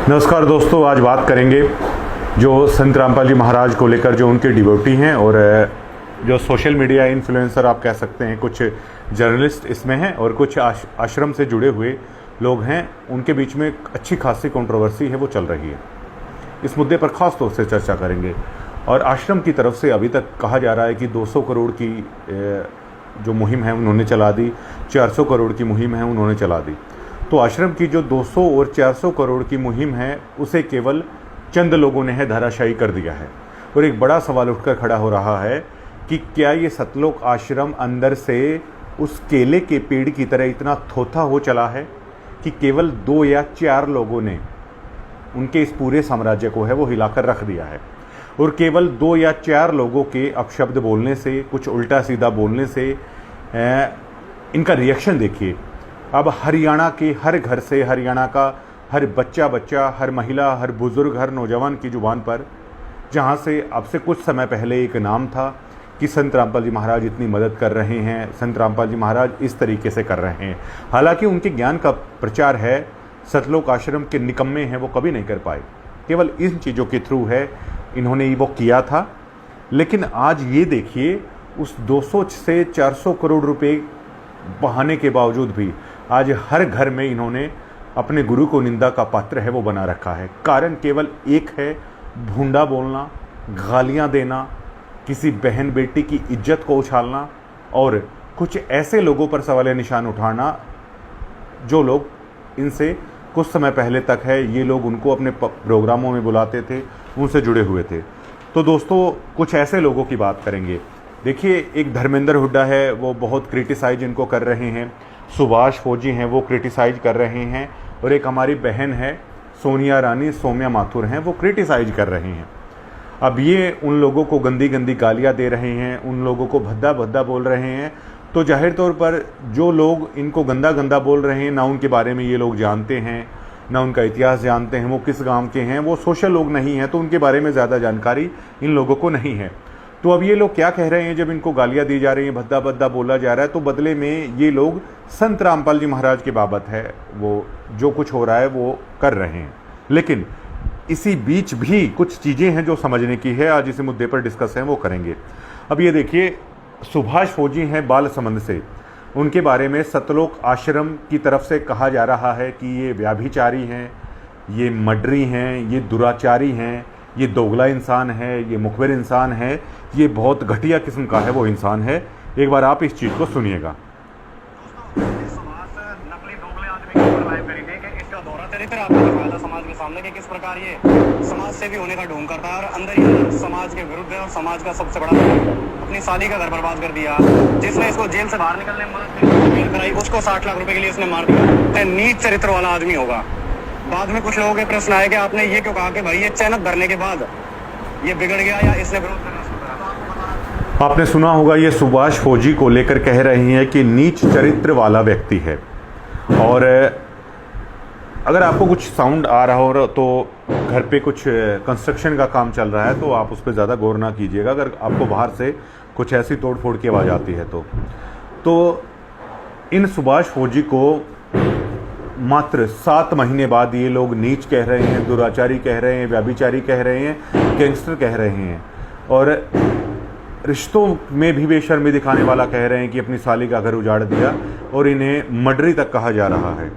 नमस्कार दोस्तों, आज बात करेंगे जो संत रामपाल जी महाराज को लेकर जो उनके डिवोटी हैं और जो सोशल मीडिया इन्फ्लुएंसर आप कह सकते हैं, कुछ जर्नलिस्ट इसमें हैं और कुछ आश्रम से जुड़े हुए लोग हैं। उनके बीच में अच्छी खासी कंट्रोवर्सी है, वो चल रही है। इस मुद्दे पर ख़ास तौर से चर्चा करेंगे। और आश्रम की तरफ से अभी तक कहा जा रहा है कि 200 करोड़ की जो मुहिम है उन्होंने चला दी, 400 करोड़ की मुहिम है उन्होंने चला दी। तो आश्रम की जो 200 और 400 करोड़ की मुहिम है उसे केवल चंद लोगों ने धराशायी कर दिया है। और एक बड़ा सवाल उठकर खड़ा हो रहा है कि क्या ये सतलोक आश्रम अंदर से उस केले के पेड़ की तरह इतना थोथा हो चला है कि केवल 2 या 4 लोगों ने उनके इस पूरे साम्राज्य को वो हिलाकर रख दिया है। और केवल 2 या 4 लोगों के अपशब्द बोलने से, कुछ उल्टा सीधा बोलने से इनका रिएक्शन देखिए। अब हरियाणा के हर घर से, हरियाणा का हर बच्चा, हर महिला, हर बुजुर्ग, हर नौजवान की जुबान पर, जहाँ से अब से कुछ समय पहले एक नाम था कि संत रामपाल जी महाराज इतनी मदद कर रहे हैं, संत रामपाल जी महाराज इस तरीके से कर रहे हैं। हालांकि उनके ज्ञान का प्रचार है, सतलोक आश्रम के निकम्मे हैं वो कभी नहीं कर पाए। केवल इन चीज़ों के थ्रू है इन्होंने वो किया था। लेकिन आज ये देखिए, उस 200 से 400 करोड़ रुपए बहाने के बावजूद भी आज हर घर में इन्होंने अपने गुरु को निंदा का पात्र है वो बना रखा है। कारण केवल एक है, भूंडा बोलना, गालियां देना, किसी बहन बेटी की इज्जत को उछालना और कुछ ऐसे लोगों पर सवाल निशान उठाना जो लोग इनसे कुछ समय पहले तक ये लोग उनको अपने प्रोग्रामों में बुलाते थे, उनसे जुड़े हुए थे। तो दोस्तों, कुछ ऐसे लोगों की बात करेंगे। देखिए, एक धर्मेंद्र हुड्डा है, वो बहुत क्रिटिसाइज इनको कर रहे हैं। सुभाष फौजी हैं, वो क्रिटिसाइज कर रहे हैं। और एक हमारी बहन है सोनिया रानी, सौम्या माथुर हैं, वो क्रिटिसाइज कर रहे हैं। अब ये उन लोगों को गंदी गंदी गालियां दे रहे हैं, उन लोगों को भद्दा भद्दा बोल रहे हैं। तो जाहिर तौर पर जो लोग इनको गंदा गंदा बोल रहे हैं, ना उनके बारे में ये लोग जानते हैं, ना उनका इतिहास जानते हैं, वो किस गांव के हैं, वो सोशल लोग नहीं हैं, तो उनके बारे में ज़्यादा जानकारी इन लोगों को नहीं है। तो अब ये लोग क्या कह रहे हैं, जब इनको गालियां दी जा रही हैं, भद्दा भद्दा बोला जा रहा है, तो बदले में ये लोग संत रामपाल जी महाराज के बाबत है वो जो कुछ हो रहा है वो कर रहे हैं। लेकिन इसी बीच भी कुछ चीज़ें हैं जो समझने की है, आज इसी मुद्दे पर डिस्कस है वो करेंगे। अब ये देखिए, सुभाष फौजी हैं बालसमंद से, उनके बारे में सतलोक आश्रम की तरफ से कहा जा रहा है कि ये व्याभिचारी हैं, ये मर्डरी हैं, ये दुराचारी हैं, ये दोगला इंसान है, ये मुखबिर इंसान है, ये बहुत घटिया किस्म का है वो इंसान है। एक बार आप इस चीज़ को सुनिएगा। नकली दोगले आदमी की लाइव करेंगे कि इसका दौरा चरित्र आपको दिखाया था समाज के सामने कि किस प्रकार ये समाज से भी होने का ढोंग करता है और अंदर ही समाज के विरुद्ध है और समाज का सबसे बड़ा अपनी शादी का घर बर्बाद कर दिया। जिसने इसको जेल से बाहर निकलने में मदद कराई, उसको 60 लाख रुपए के लिए इसने मार दिया। नीच चरित्र वाला आदमी होगा। बाद में कुछ लोगों के प्रश्न आए कि आपने ये क्यों कहा कि भाई ये चयनित भरने के बाद ये बिगड़ गया या इसने विरोध करना शुरू करा। आपने सुना होगा, ये सुभाष फौजी को लेकर कह रही हैं कि नीच चरित्र वाला व्यक्ति है। और अगर आपको कुछ साउंड आ रहा हो तो घर पे कुछ कंस्ट्रक्शन का काम चल रहा है, तो आप उस पर ज़्यादा गौर ना कीजिएगा। अगर आपको बाहर से कुछ ऐसी तोड़ फोड़ की आवाज़ आती है तो इन सुभाष फौजी को मात्र 7 महीने बाद ये लोग नीच कह रहे हैं, दुराचारी कह रहे हैं, व्याभिचारी कह रहे हैं, गैंगस्टर कह रहे हैं और रिश्तों में भी बेशर्मी दिखाने वाला कह रहे हैं कि अपनी साली का घर उजाड़ दिया और इन्हें मर्डरी तक कहा जा रहा है।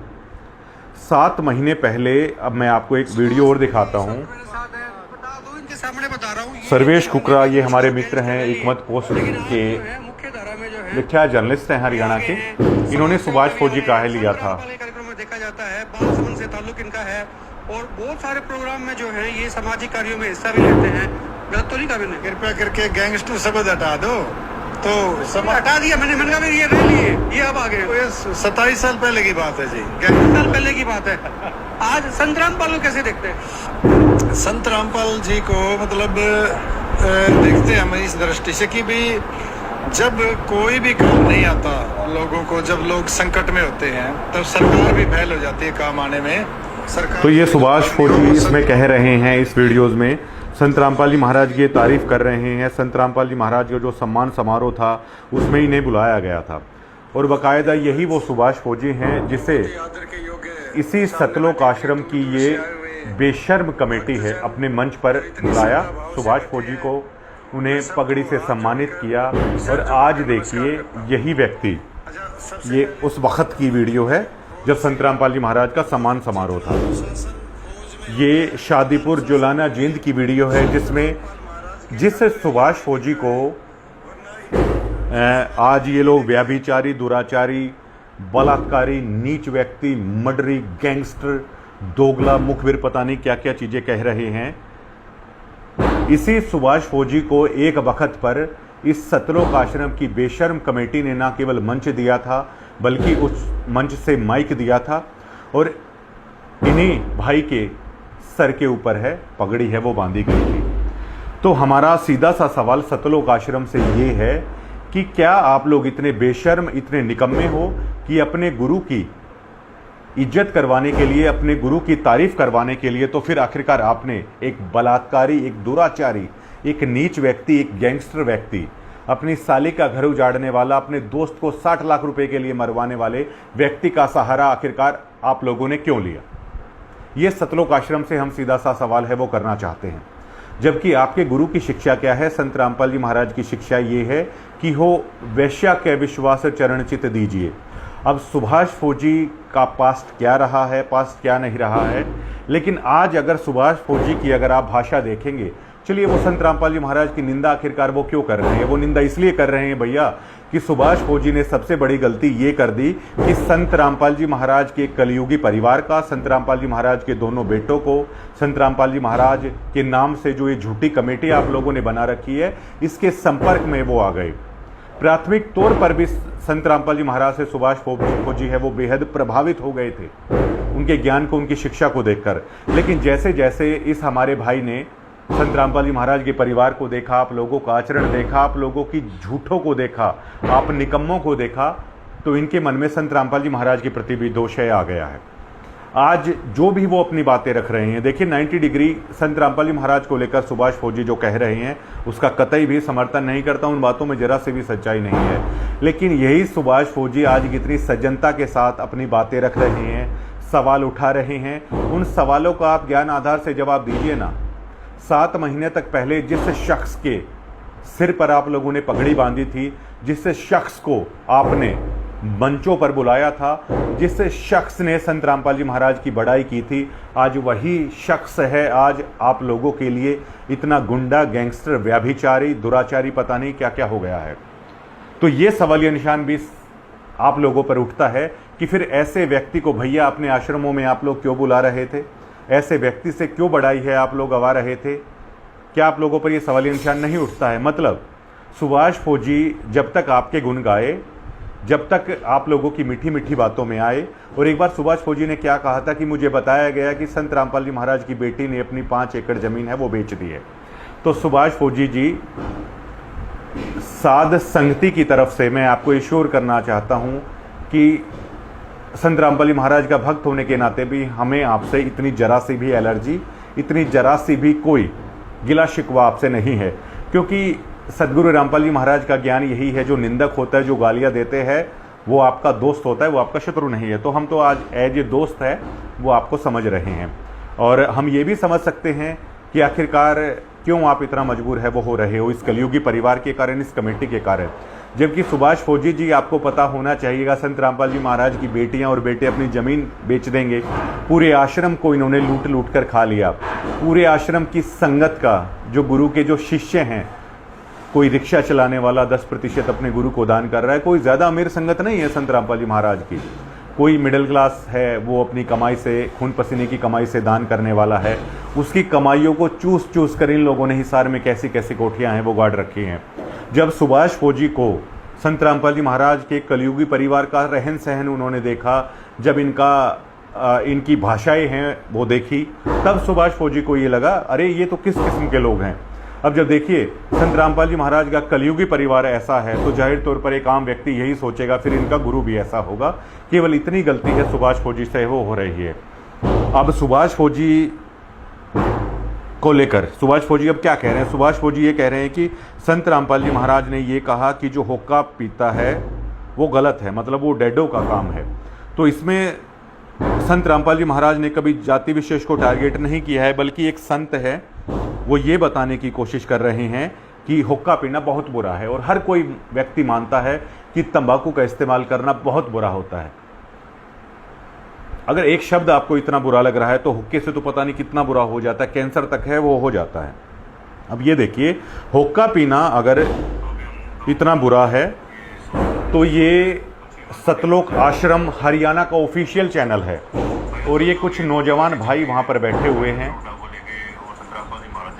7 महीने पहले, अब मैं आपको एक वीडियो और दिखाता हूँ। सर्वेश कुकरा, ये हमारे मित्र हैं, एकमत पोस्ट के विख्यात जर्नलिस्ट हैं हरियाणा के। इन्होंने सुभाष फौजी का लिया था। देखा जाता है बालसमंद से ताल्लुक इनका है और बहुत सारे प्रोग्राम में जो है ये सामाजिक कार्यों में हिस्सा भी लेते हैं। गलत तो नहीं कहा मैंने? कृपया करके गैंगस्टर शब्द हटा दो। तो सब हटा दिया मैंने कहा ये रह लिए, ये अब आ गए। 27 साल पहले की बात है जी, 27 साल पहले की बात है। आज संत रामपाल को कैसे देखते हैं? संत रामपाल जी को मतलब देखते हैं हम इस दृष्टि से कि भी जब कोई भी काम नहीं आता लोगों को, जब लोग संकट में होते हैं तब सरकार भी फैल हो जाती है काम आने में। सरकार तो ये सुभाष फौजी इसमें कह रहे हैं, इस वीडियोज़ में संत रामपाल जी महाराज की तारीफ कर रहे हैं। संत रामपाल जी महाराज का जो सम्मान समारोह था उसमें इन्हें बुलाया गया था और बाकायदा यही वो सुभाष फौजी हैं जिसे आदर के योग्य इसी सतलोक आश्रम की ये बेशर्म कमेटी है अपने मंच पर बुलाया सुभाष फौजी को, उन्हें पगड़ी से सम्मानित किया। और आज देखिए यही व्यक्ति, ये उस वक्त की वीडियो है जब संत रामपाल जी महाराज का सम्मान समारोह था। ये शादीपुर जुलाना जींद की वीडियो है जिसमें जिस सुभाष फौजी को आज ये लोग व्यभिचारी, दुराचारी, बलात्कारी, नीच व्यक्ति, मर्डरी, गैंगस्टर, दोगला, मुखबिर, पता नहीं क्या क्या चीजें कह रहे हैं, इसी सुभाष फौजी को एक वक्त पर इस सतलोक आश्रम की बेशर्म कमेटी ने ना केवल मंच दिया था बल्कि उस मंच से माइक दिया था। और इन्हीं भाई के सर के ऊपर है पगड़ी है वो बांधी गई थी। तो हमारा सीधा सा सवाल सतलोक आश्रम से ये है कि क्या आप लोग इतने बेशर्म, इतने निकम्मे हो कि अपने गुरु की इज्जत करवाने के लिए, अपने गुरु की तारीफ करवाने के लिए, तो फिर आखिरकार आपने एक बलात्कारी, एक दुराचारी, एक नीच व्यक्ति, एक गैंगस्टर व्यक्ति, अपनी साली का घर उजाड़ने वाला, अपने दोस्त को 60 लाख रुपए के लिए मरवाने वाले व्यक्ति का सहारा आखिरकार आप लोगों ने क्यों लिया? ये सतलोक आश्रम से हम सीधा सा सवाल है वो करना चाहते हैं। जबकि आपके गुरु की शिक्षा क्या है? संत रामपाल जी महाराज की शिक्षा ये है कि हो वैश्या के विश्वास चरण चित दीजिए। अब सुभाष फौजी का पास्ट क्या रहा है, पास्ट क्या नहीं रहा है, लेकिन आज अगर सुभाष फौजी की अगर आप भाषा देखेंगे, चलिए वो संत रामपाल जी महाराज की निंदा आखिरकार वो क्यों कर रहे हैं? वो निंदा इसलिए कर रहे हैं भैया कि सुभाष फौजी ने सबसे बड़ी गलती ये कर दी कि संत रामपाल जी महाराज के कलयुगी परिवार का, संत रामपाल जी महाराज के दोनों बेटों को, संत रामपाल जी महाराज के नाम से जो ये झूठी कमेटी आप लोगों ने बना रखी है, इसके संपर्क में वो आ गए। प्राथमिक तौर पर भी संत रामपाल जी महाराज से सुभाष फौजी है वो बेहद प्रभावित हो गए थे उनके ज्ञान को, उनकी शिक्षा को देखकर। लेकिन जैसे जैसे इस हमारे भाई ने संत रामपाल जी महाराज के परिवार को देखा, आप लोगों का आचरण देखा, आप लोगों की झूठों को देखा, आप निकम्मों को देखा, तो इनके मन में संत रामपाल जी महाराज के प्रति भी दोषय आ गया है। आज जो भी वो अपनी बातें रख रहे हैं, देखिए 90 डिग्री संत रामपाल जी महाराज को लेकर सुभाष फौजी जो कह रहे हैं उसका कतई भी समर्थन नहीं करता, उन बातों में जरा से भी सच्चाई नहीं है। लेकिन यही सुभाष फौजी आज कितनी सज्जनता के साथ अपनी बातें रख रहे हैं, सवाल उठा रहे हैं। उन सवालों का आप ज्ञान आधार से जवाब दीजिए ना। 7 महीने तक पहले जिस शख्स के सिर पर आप लोगों ने पगड़ी बांधी थी, जिस शख्स को आपने मंचों पर बुलाया था, जिस शख्स ने संत रामपाल जी महाराज की बड़ाई की थी, आज वही शख्स है आज आप लोगों के लिए इतना गुंडा, गैंगस्टर, व्यभिचारी, दुराचारी, पता नहीं क्या क्या हो गया है। तो ये सवालिया निशान भी आप लोगों पर उठता है कि फिर ऐसे व्यक्ति को भैया अपने आश्रमों में आप लोग क्यों बुला रहे थे? ऐसे व्यक्ति से क्यों बड़ाई है आप लोग गवा रहे थे? क्या आप लोगों पर यह सवालिया निशान नहीं उठता है? मतलब सुभाष फौजी जब तक आपके गुण गाए, जब तक आप लोगों की मीठी मीठी बातों में आए, और एक बार सुभाष फौजी ने क्या कहा था कि मुझे बताया गया कि संत रामपाल जी महाराज की बेटी ने अपनी 5 एकड़ जमीन है वो बेच दी है। तो सुभाष फौजी जी, साध संगति की तरफ से मैं आपको एश्योर करना चाहता हूं कि संत रामपाल जी महाराज का भक्त होने के नाते भी हमें आपसे इतनी जरा सी भी एलर्जी, इतनी जरा सी भी कोई गिला शिकवा आपसे नहीं है, क्योंकि सदगुरु रामपाल जी महाराज का ज्ञान यही है, जो निंदक होता है, जो गालियां देते हैं, वो आपका दोस्त होता है, वो आपका शत्रु नहीं है। तो हम तो आज एज ए दोस्त है वो आपको समझ रहे हैं, और हम ये भी समझ सकते हैं कि आखिरकार क्यों आप इतना मजबूर है वो हो रहे हो, इस कलयुगी परिवार के कारण, इस कमेटी के कारण। जबकि सुभाष फौजी जी, आपको पता होना चाहिएगा, संत रामपाल जी महाराज की बेटियां और बेटे अपनी जमीन बेच देंगे। पूरे आश्रम को इन्होंने लूट लूट कर खा लिया। पूरे आश्रम की संगत का, जो गुरु के जो शिष्य हैं, कोई रिक्शा चलाने वाला 10% अपने गुरु को दान कर रहा है। कोई ज़्यादा अमीर संगत नहीं है संत रामपाल जी महाराज की, कोई मिडिल क्लास है, वो अपनी कमाई से, खून पसीने की कमाई से दान करने वाला है। उसकी कमाइयों को चूस चूस कर इन लोगों ने हिसार में कैसी कैसी कोठियां हैं वो गाड़ रखी हैं। जब सुभाष फौजी को संत रामपाल जी महाराज के कलयुगी परिवार का रहन सहन उन्होंने देखा, जब इनकी भाषाएं हैं वो देखी, तब सुभाष फौजी को ये लगा, अरे ये तो किस किस्म के लोग हैं। अब जब देखिए संत रामपाल जी महाराज का कलयुगी परिवार ऐसा है, तो जाहिर तौर पर एक आम व्यक्ति यही सोचेगा फिर इनका गुरु भी ऐसा होगा। केवल इतनी गलती है सुभाष फौजी से वो हो रही है। अब सुभाष फौजी को लेकर सुभाष फौजी अब क्या कह रहे हैं? सुभाष फौजी ये कह रहे हैं कि संत रामपाल जी महाराज ने ये कहा कि जो हुक्का पीता है वो गलत है, मतलब वो डैडो का काम है। तो इसमें संत रामपाल जी महाराज ने कभी जाति विशेष को टारगेट नहीं किया है, बल्कि एक संत है वो ये बताने की कोशिश कर रहे हैं कि हुक्का पीना बहुत बुरा है, और हर कोई व्यक्ति मानता है कि तंबाकू का इस्तेमाल करना बहुत बुरा होता है। अगर एक शब्द आपको इतना बुरा लग रहा है तो हुक्के से तो पता नहीं कितना बुरा हो जाता है, कैंसर तक है वो हो जाता है। अब ये देखिए, हुक्का पीना अगर इतना बुरा है तो ये सतलोक आश्रम हरियाणा का ऑफिशियल चैनल है, और ये कुछ नौजवान भाई वहां पर बैठे हुए हैं।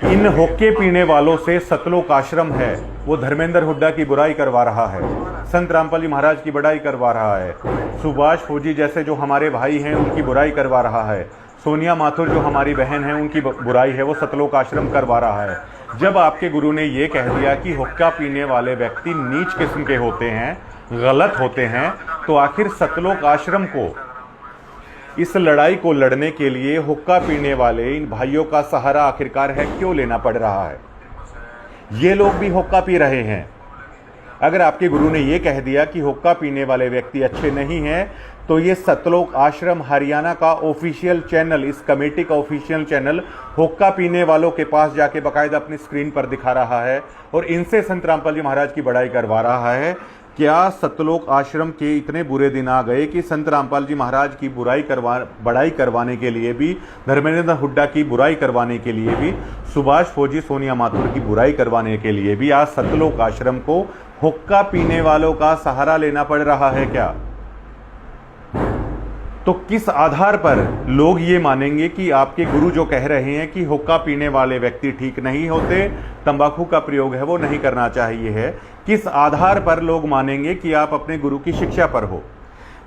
इन हुक्के पीने वालों से सतलोक आश्रम है वो धर्मेंद्र हुड्डा की बुराई करवा रहा है, संत रामपाल जी महाराज की बड़ाई करवा रहा है, सुभाष फौजी जैसे जो हमारे भाई हैं उनकी बुराई करवा रहा है, सोनिया माथुर जो हमारी बहन है उनकी बुराई है वो सतलोक आश्रम करवा रहा है। जब आपके गुरु ने ये कह दिया कि हुक्का पीने वाले व्यक्ति नीच किस्म के होते हैं, गलत होते हैं, तो आखिर सतलोक आश्रम को इस लड़ाई को लड़ने के लिए हुक्का पीने वाले इन भाइयों का सहारा आखिरकार है क्यों लेना पड़ रहा है? ये लोग भी हुक्का पी रहे हैं। अगर आपके गुरु ने यह कह दिया कि हुक्का पीने वाले व्यक्ति अच्छे नहीं हैं, तो ये सतलोक आश्रम हरियाणा का ऑफिशियल चैनल, इस कमेटी का ऑफिशियल चैनल हुक्का पीने वालों के पास जाके बाकायदा अपनी स्क्रीन पर दिखा रहा है और इनसे संत रामपाल जी महाराज की बड़ाई करवा रहा है। क्या सतलोक आश्रम के इतने बुरे दिन आ गए कि संत रामपाल जी महाराज की बड़ाई करवाने के लिए भी, धर्मेंद्र हुड्डा की बुराई करवाने के लिए भी, सुभाष फौजी सोनिया माथुर की बुराई करवाने के लिए भी आज सतलोक आश्रम को हुक्का पीने वालों का सहारा लेना पड़ रहा है क्या? तो किस आधार पर लोग ये मानेंगे कि आपके गुरु जो कह रहे हैं कि हुक्का पीने वाले व्यक्ति ठीक नहीं होते, तंबाकू का प्रयोग है वो नहीं करना चाहिए है, किस आधार पर लोग मानेंगे कि आप अपने गुरु की शिक्षा पर हो?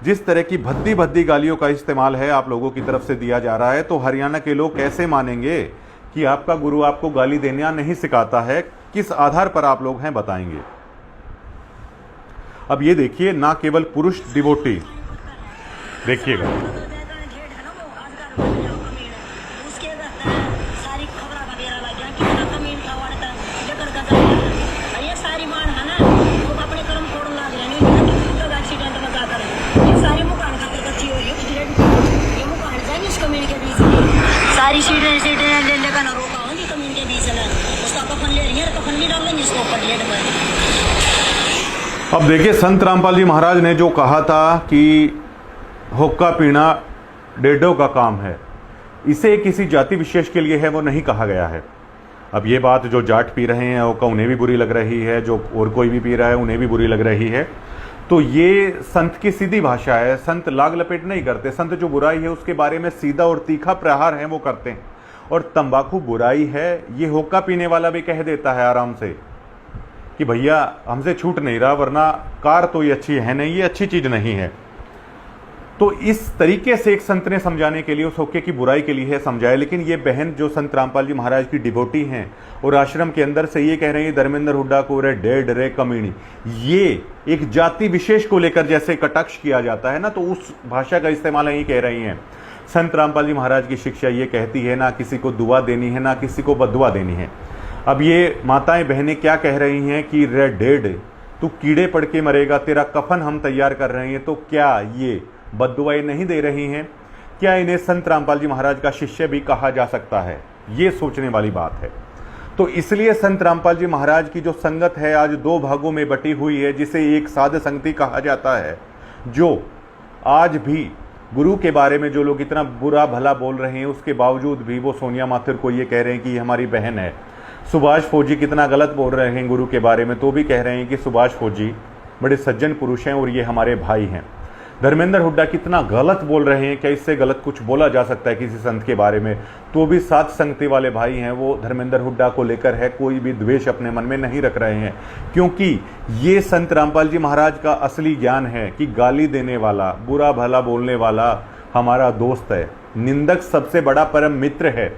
जिस तरह की भद्दी भद्दी गालियों का इस्तेमाल है आप लोगों की तरफ से दिया जा रहा है, तो हरियाणा के लोग कैसे मानेंगे कि आपका गुरु आपको गाली देना नहीं सिखाता है? किस आधार पर आप लोग हैं बताएंगे। अब ये देखिए, ना केवल पुरुष डिवोटी, देखिएगा सारी सीटें ले लेकर ना रोका होंगी कमीन के बीच में, उसका कफन ले रही है, कफन नहीं डाल लेंगे इसको ऊपर लेट में। अब देखिए, संत रामपाल जी महाराज ने जो कहा था कि हुक्का पीना डेढ़ों का काम है, इसे किसी जाति विशेष के लिए है वो नहीं कहा गया है। अब ये बात जो जाट पी रहे हैं हुक्का उन्हें भी बुरी लग रही है, जो और कोई भी पी रहा है उन्हें भी बुरी लग रही है, तो ये संत की सीधी भाषा है। संत लाग लपेट नहीं करते, संत जो बुराई है उसके बारे में सीधा और तीखा प्रहार है वो करते हैं। और तंबाकू बुराई है ये हुक्का पीने वाला भी कह देता है आराम से कि भैया हमसे छूट नहीं रहा, वरना कार तो ये अच्छी है नहीं, ये अच्छी चीज नहीं है। तो इस तरीके से एक संत ने समझाने के लिए उस हुक्के की बुराई के लिए समझाया। लेकिन ये बहन जो संत रामपाल जी महाराज की डिवोटी हैं और आश्रम के अंदर से ये कह रहे हैं धर्मेंद्र हुड्डा को रे डेढ़ रे कमीनी, ये एक जाति विशेष को लेकर जैसे कटाक्ष किया जाता है ना, तो उस भाषा का इस्तेमाल यही कह रही हैं। संत रामपाल जी महाराज की शिक्षा ये कहती है ना किसी को दुआ देनी है ना किसी को बदुआ देनी है। अब ये माताएं बहनें क्या कह रही हैं कि रे डेढ़ तू कीड़े पड़ के मरेगा, तेरा कफन हम तैयार कर रहे हैं, तो क्या ये बद्दुआएं नहीं दे रही हैं? क्या इन्हें संत रामपाल जी महाराज का शिष्य भी कहा जा सकता है? ये सोचने वाली बात है। तो इसलिए संत रामपाल जी महाराज की जो संगत है आज दो भागों में बटी हुई है, जिसे एक साध संगति कहा जाता है, जो आज भी गुरु के बारे में जो लोग इतना बुरा भला बोल रहे हैं उसके बावजूद भी वो सोनिया माथुर को ये कह रहे हैं कि ये हमारी बहन है। सुभाष फौजी कितना गलत बोल रहे हैं गुरु के बारे में, तो भी कह रहे हैं कि सुभाष फौजी बड़े सज्जन पुरुष हैं और ये हमारे भाई हैं। धर्मेंद्र हुड्डा कितना गलत बोल रहे हैं, क्या इससे गलत कुछ बोला जा सकता है किसी संत के बारे में? तो भी सात संगति वाले भाई हैं, वो धर्मेंद्र हुड्डा को लेकर है कोई भी द्वेष अपने मन में नहीं रख रहे हैं, क्योंकि ये संत रामपाल जी महाराज का असली ज्ञान है कि गाली देने वाला, बुरा भला बोलने वाला हमारा दोस्त है, निंदक सबसे बड़ा परम मित्र है,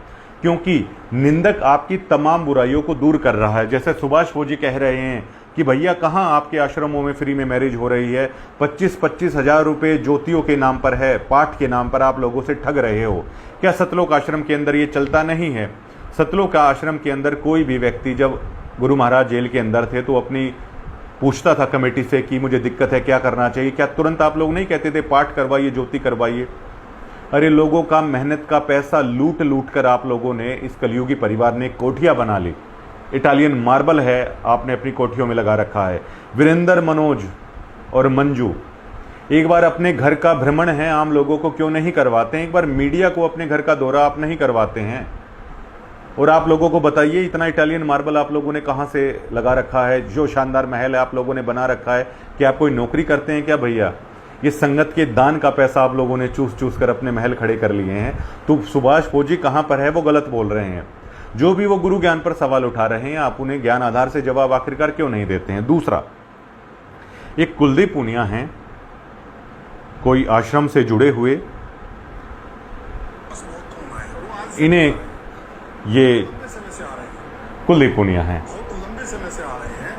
क्योंकि निंदक आपकी तमाम बुराइयों को दूर कर रहा है। जैसे सुभाष फौजी कह रहे हैं कि भैया कहाँ आपके आश्रमों में फ्री में मैरिज हो रही है, 25-25 हज़ार रुपये ज्योतियों के नाम पर है, पाठ के नाम पर आप लोगों से ठग रहे हो। क्या सतलोक आश्रम के अंदर ये चलता नहीं है? सतलोक आश्रम के अंदर कोई भी व्यक्ति, जब गुरु महाराज जेल के अंदर थे तो अपनी पूछता था कमेटी से कि मुझे दिक्कत है, क्या करना चाहिए? क्या तुरंत आप लोग नहीं कहते थे पाठ करवाइए, ज्योति करवाइए? अरे लोगों का मेहनत का पैसा लूट लूट कर आप लोगों ने, इस कलयुगी परिवार ने कोठियां बना ली। इटालियन मार्बल है आपने अपनी कोठियों में लगा रखा है। वीरेंद्र, मनोज और मंजू, एक बार अपने घर का भ्रमण है आम लोगों को क्यों नहीं करवाते हैं? एक बार मीडिया को अपने घर का दौरा आप नहीं करवाते हैं? और आप लोगों को बताइए, इतना इटालियन मार्बल आप लोगों ने कहाँ से लगा रखा है? जो शानदार महल है आप लोगों ने बना रखा है, क्या आप कोई नौकरी करते हैं क्या भैया? ये संगत के दान का पैसा आप लोगों ने चूस चूस कर अपने महल खड़े कर लिए हैं। तो सुभाष फौजी कहाँ पर है, वो गलत बोल रहे हैं। जो भी वो गुरु ज्ञान पर सवाल उठा रहे हैं, आप उन्हें ज्ञान आधार से जवाब आखिरकार क्यों नहीं देते हैं? दूसरा, एक कुलदीप पुनिया हैं, कोई आश्रम से जुड़े हुए, इन्हें ये कुलदीप पुनिया हैं।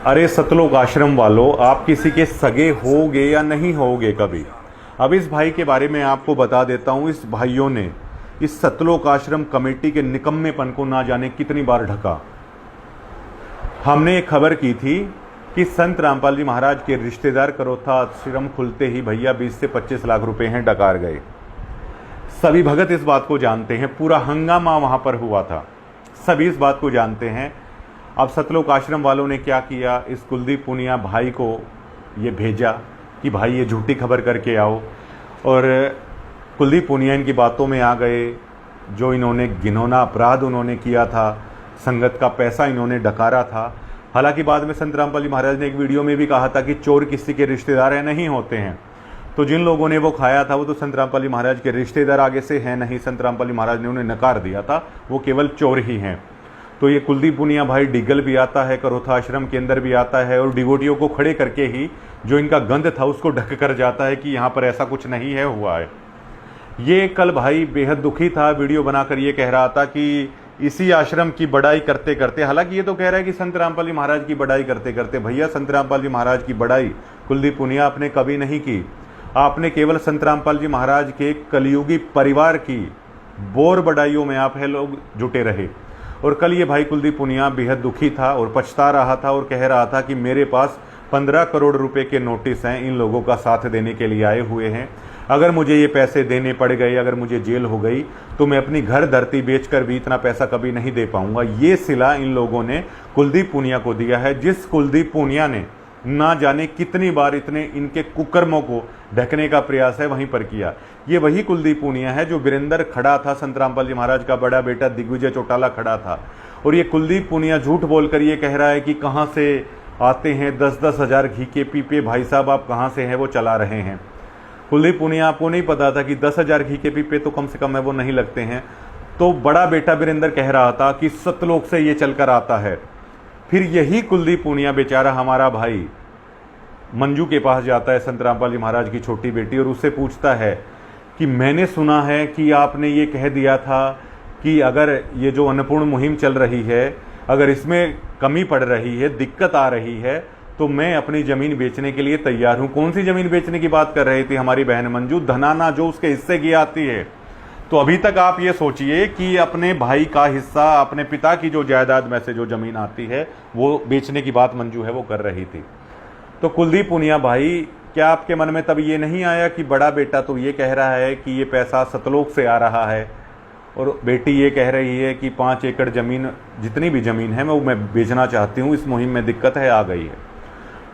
अरे सतलोक आश्रम वालों, आप किसी के सगे होगे या नहीं होगे कभी? अब इस भाई के बारे में आपको बता देता हूं। इस भाइयों ने इस सतलोक आश्रम कमेटी के निकम्मेपन को ना जाने कितनी बार ढका। हमने एक खबर की थी कि संत रामपाल जी महाराज के रिश्तेदार करोथा आश्रम खुलते ही भैया 20 से 25 लाख रुपए हैं डकार गए। सभी भगत इस बात को जानते हैं, पूरा हंगामा वहां पर हुआ था, सभी इस बात को जानते हैं। अब सतलोक आश्रम वालों ने क्या किया, इस कुलदीप पुनिया भाई को ये भेजा कि भाई ये झूठी खबर करके आओ, और कुलदीप पुनिया इनकी बातों में आ गए। जो इन्होंने घिनौना अपराध उन्होंने किया था, संगत का पैसा इन्होंने डकारा था। हालांकि बाद में संत रामपाल जी महाराज ने एक वीडियो में भी कहा था कि चोर किसी के रिश्तेदार हैं नहीं होते हैं। तो जिन लोगों ने वो खाया था वो तो संत रामपाल जी महाराज के रिश्तेदार आगे से हैं नहीं, संत रामपाल जी महाराज ने उन्हें नकार दिया था, वो केवल चोर ही हैं। तो ये कुलदीप पुनिया भाई डिगल भी आता है, करोथा आश्रम के अंदर भी आता है, और डिवोटियों को खड़े करके ही जो इनका गंध था उसको ढक कर जाता है कि यहाँ पर ऐसा कुछ नहीं है हुआ है। ये कल भाई बेहद दुखी था, वीडियो बनाकर ये कह रहा था कि इसी आश्रम की बड़ाई करते करते, हालांकि ये तो कह रहा है कि संत रामपाल जी महाराज की बड़ाई करते करते, भैया संत रामपाल जी महाराज की बड़ाई कुलदीप पुनिया आपने कभी नहीं की। आपने केवल संत रामपाल जी महाराज के कलयुगी परिवार की बोर बड़ाइयों में आप है लोग जुटे रहे। और कल ये भाई कुलदीप पुनिया बेहद दुखी था और पछता रहा था और कह रहा था कि मेरे पास 15 करोड़ रुपए के नोटिस हैं, इन लोगों का साथ देने के लिए आए हुए हैं। अगर मुझे ये पैसे देने पड़ गए, अगर मुझे जेल हो गई, तो मैं अपनी घर धरती बेचकर भी इतना पैसा कभी नहीं दे पाऊंगा। ये सिला इन लोगों ने कुलदीप पुनिया को दिया है, जिस कुलदीप पुनिया ने ना जाने कितनी बार इतने इनके कुकर्मों को ढकने का प्रयास है वहीं पर किया। ये वही कुलदीप पुनिया है जो वीरेंद्र खड़ा था, संत रामपाल जी महाराज का बड़ा बेटा दिग्विजय चौटाला खड़ा था, और ये कुलदीप पुनिया झूठ बोलकर ये कह रहा है कि कहाँ से आते हैं 10-10 हज़ार घी के पीपे, भाई साहब आप कहाँ से हैं वो चला रहे हैं। कुलदीप पुनिया आपको नहीं पता था कि 10,000 घी के पीपे तो कम से कम है वो नहीं लगते हैं। तो बड़ा बेटा वीरेंद्र कह रहा था कि सतलोक से ये चलकर आता है। फिर यही कुलदीप पुनिया बेचारा हमारा भाई मंजू के पास जाता है, संत रामपाल जी महाराज की छोटी बेटी, और उससे पूछता है कि मैंने सुना है कि आपने ये कह दिया था कि अगर ये जो अन्नपूर्ण मुहिम चल रही है, अगर इसमें कमी पड़ रही है, दिक्कत आ रही है, तो मैं अपनी ज़मीन बेचने के लिए तैयार हूँ। कौन सी ज़मीन बेचने की बात कर रही थी हमारी बहन मंजू? धनाना जो उसके हिस्से की आती है। तो अभी तक आप ये सोचिए कि अपने भाई का हिस्सा, अपने पिता की जो जायदाद में से जो ज़मीन आती है वो बेचने की बात मंजू है वो कर रही थी। तो कुलदीप पुनिया भाई, क्या आपके मन में तब ये नहीं आया कि बड़ा बेटा तो ये कह रहा है कि ये पैसा सतलोक से आ रहा है, और बेटी ये कह रही है कि 5 एकड़ ज़मीन, जितनी भी ज़मीन है वो मैं बेचना चाहती हूँ, इस मुहिम में दिक्कत है, आ गई है।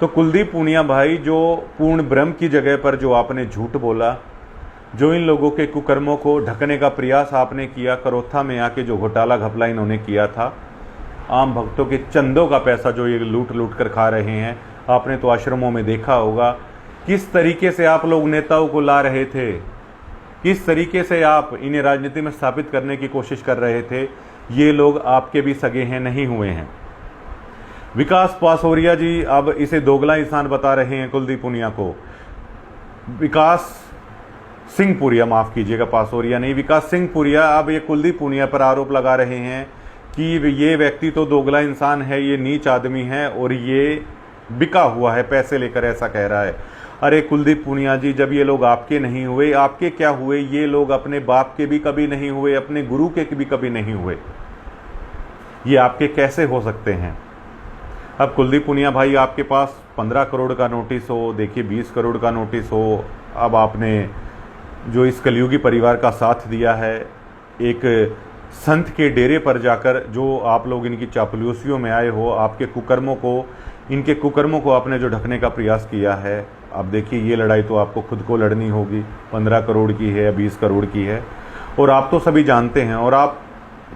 तो कुलदीप पुनिया भाई, जो पूर्ण ब्रह्म की जगह पर जो आपने झूठ बोला, जो इन लोगों के कुकर्मों को ढकने का प्रयास आपने किया, करोथा में आके जो घोटाला घपला इन्होंने किया था, आम भक्तों के चंदों का पैसा जो ये लूट लूट कर खा रहे हैं, आपने तो आश्रमों में देखा होगा किस तरीके से आप लोग नेताओं को ला रहे थे, किस तरीके से आप इन्हें राजनीति में स्थापित करने की कोशिश कर रहे थे। ये लोग आपके भी सगे हैं, नहीं हुए हैं। विकास पासोरिया जी अब इसे दोगला इंसान बता रहे हैं कुलदीप पुनिया को। विकास सिंह पुरिया, माफ कीजिएगा, पासोरिया नहीं, विकास सिंह पुरिया अब ये कुलदीप पुनिया पर आरोप लगा रहे हैं कि ये व्यक्ति तो दोगला इंसान है, ये नीच आदमी है और ये बिका हुआ है पैसे लेकर, ऐसा कह रहा है। अरे कुलदीप पुनिया जी, जब ये लोग आपके नहीं हुए, आपके क्या हुए? ये लोग अपने बाप के भी कभी नहीं हुए, अपने गुरु के भी कभी नहीं हुए, ये आपके कैसे हो सकते हैं? अब कुलदीप पुनिया भाई, आपके पास 15 करोड़ का नोटिस हो, देखिए 20 करोड़ का नोटिस हो, अब आपने जो इस कलयुगी परिवार का साथ दिया है, एक संत के डेरे पर जाकर जो आप लोग इनकी चापलूसियों में आए हो, आपके कुकर्मों को, इनके कुकर्मों को आपने जो ढकने का प्रयास किया है, अब देखिए ये लड़ाई तो आपको खुद को लड़नी होगी। 15 करोड़ की है या 20 करोड़ की है, और आप तो सभी जानते हैं, और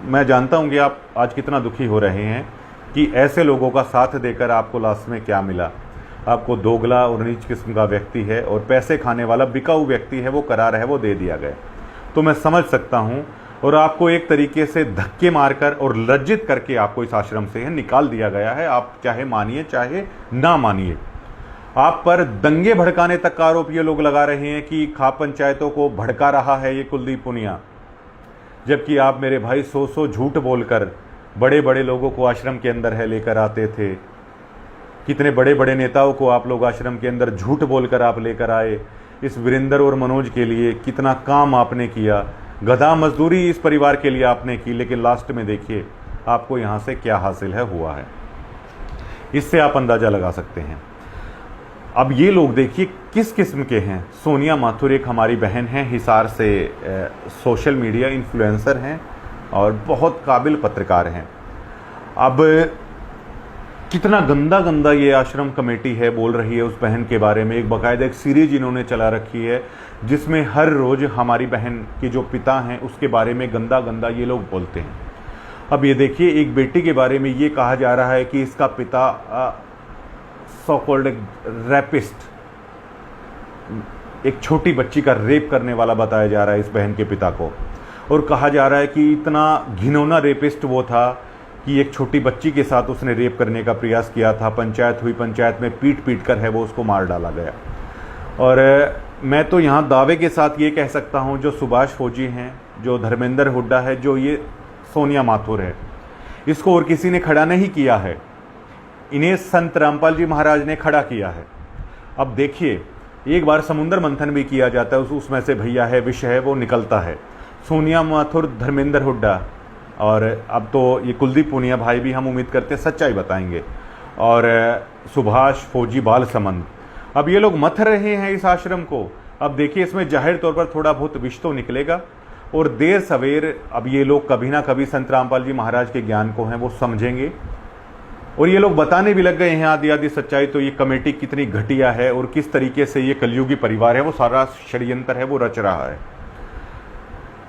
मैं जानता हूँ कि आप आज कितना दुखी हो रहे हैं कि ऐसे लोगों का साथ देकर आपको लास्ट में क्या मिला। आपको दोगला और नीच किस्म का व्यक्ति है और पैसे खाने वाला बिकाऊ व्यक्ति है, वो करार है, वो दे दिया गया। तो मैं समझ सकता हूँ, और आपको एक तरीके से धक्के मारकर और लज्जित करके आपको इस आश्रम से निकाल दिया गया है। आप चाहे मानिए चाहे ना मानिए, आप पर दंगे भड़काने तक का आरोप ये लोग लगा रहे हैं कि खाप पंचायतों को भड़का रहा है ये कुलदीप पुनिया, जबकि आप मेरे भाई 100 झूठ बोलकर बड़े बड़े लोगों को आश्रम के अंदर लेकर आते थे। कितने बड़े बड़े नेताओं को आप लोग आश्रम के अंदर झूठ बोलकर आप लेकर आए। इस वीरेंद्र और मनोज के लिए कितना काम आपने किया, गधा मजदूरी इस परिवार के लिए आपने की, लेकिन लास्ट में देखिए आपको यहाँ से क्या हासिल हुआ है। इससे आप अंदाजा लगा सकते हैं। अब ये लोग देखिए किस किस्म के हैं। सोनिया माथुर एक हमारी बहन है, हिसार से सोशल मीडिया इन्फ्लुएंसर हैं और बहुत काबिल पत्रकार हैं। अब कितना गंदा गंदा ये आश्रम कमेटी बोल रही है उस बहन के बारे में। एक बाकायदा एक सीरीज इन्होंने चला रखी है जिसमें हर रोज़ हमारी बहन के जो पिता हैं उसके बारे में गंदा गंदा ये लोग बोलते हैं। अब ये देखिए, एक बेटी के बारे में ये कहा जा रहा है कि इसका पिता सो कॉल्ड रैपिस्ट, एक छोटी बच्ची का रेप करने वाला बताया जा रहा है इस बहन के पिता को, और कहा जा रहा है कि इतना घिनौना रेपिस्ट वो था कि एक छोटी बच्ची के साथ उसने रेप करने का प्रयास किया था। पंचायत हुई, पंचायत में पीट पीट कर वो उसको मार डाला गया। और मैं तो यहाँ दावे के साथ ये कह सकता हूँ, जो सुभाष फौजी हैं, जो धर्मेंद्र हुड्डा है, जो ये सोनिया माथुर है, इसको और किसी ने खड़ा नहीं किया है, इन्हें संत रामपाल जी महाराज ने खड़ा किया है। अब देखिए, एक बार समुद्र मंथन भी किया जाता है, उसमें से भैया विष वो निकलता है। सोनिया माथुर, धर्मेंद्र हुड्डा और अब तो ये कुलदीप पुनिया भाई भी हम उम्मीद करते हैं सच्चाई बताएंगे, और सुभाष फौजी बालसमंद, अब ये लोग मथ रहे हैं इस आश्रम को। अब देखिए, इसमें जाहिर तौर पर थोड़ा बहुत विष तो निकलेगा, और देर सवेर अब ये लोग कभी ना कभी संत रामपाल जी महाराज के ज्ञान को वो समझेंगे, और ये लोग बताने भी लग गए हैं आधी आधी सच्चाई। तो ये कमेटी कितनी घटिया है और किस तरीके से ये कलयुगी परिवार वो सारा षड्यंत्र वो रच रहा है।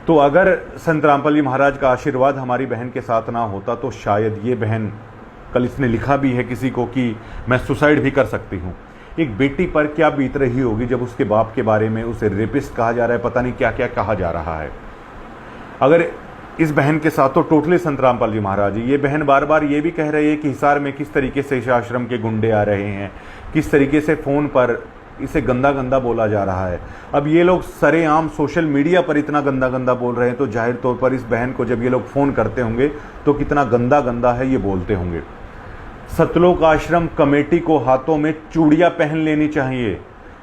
तो अगर संत रामपाल जी महाराज का आशीर्वाद हमारी बहन के साथ ना होता तो शायद ये बहन, कल इसने लिखा भी है किसी को कि मैं सुसाइड भी कर सकती हूँ। एक बेटी पर क्या बीत रही होगी जब उसके बाप के बारे में उसे रेपिस्ट कहा जा रहा है, पता नहीं क्या क्या कहा जा रहा है। अगर इस बहन के साथ तो टोटली संत रामपाल जी महाराज, ये बहन बार बार ये भी कह रही है कि हिसार में किस तरीके से इस आश्रम के गुंडे आ रहे हैं, किस तरीके से फ़ोन पर इसे गंदा गंदा बोला जा रहा है। अब ये लोग सरेआम सोशल मीडिया पर इतना गंदा गंदा बोल रहे हैं, तो जाहिर तौर पर इस बहन को जब ये लोग फ़ोन करते होंगे तो कितना गंदा गंदा ये बोलते होंगे। सतलोक आश्रम कमेटी को हाथों में चूड़ियाँ पहन लेनी चाहिए,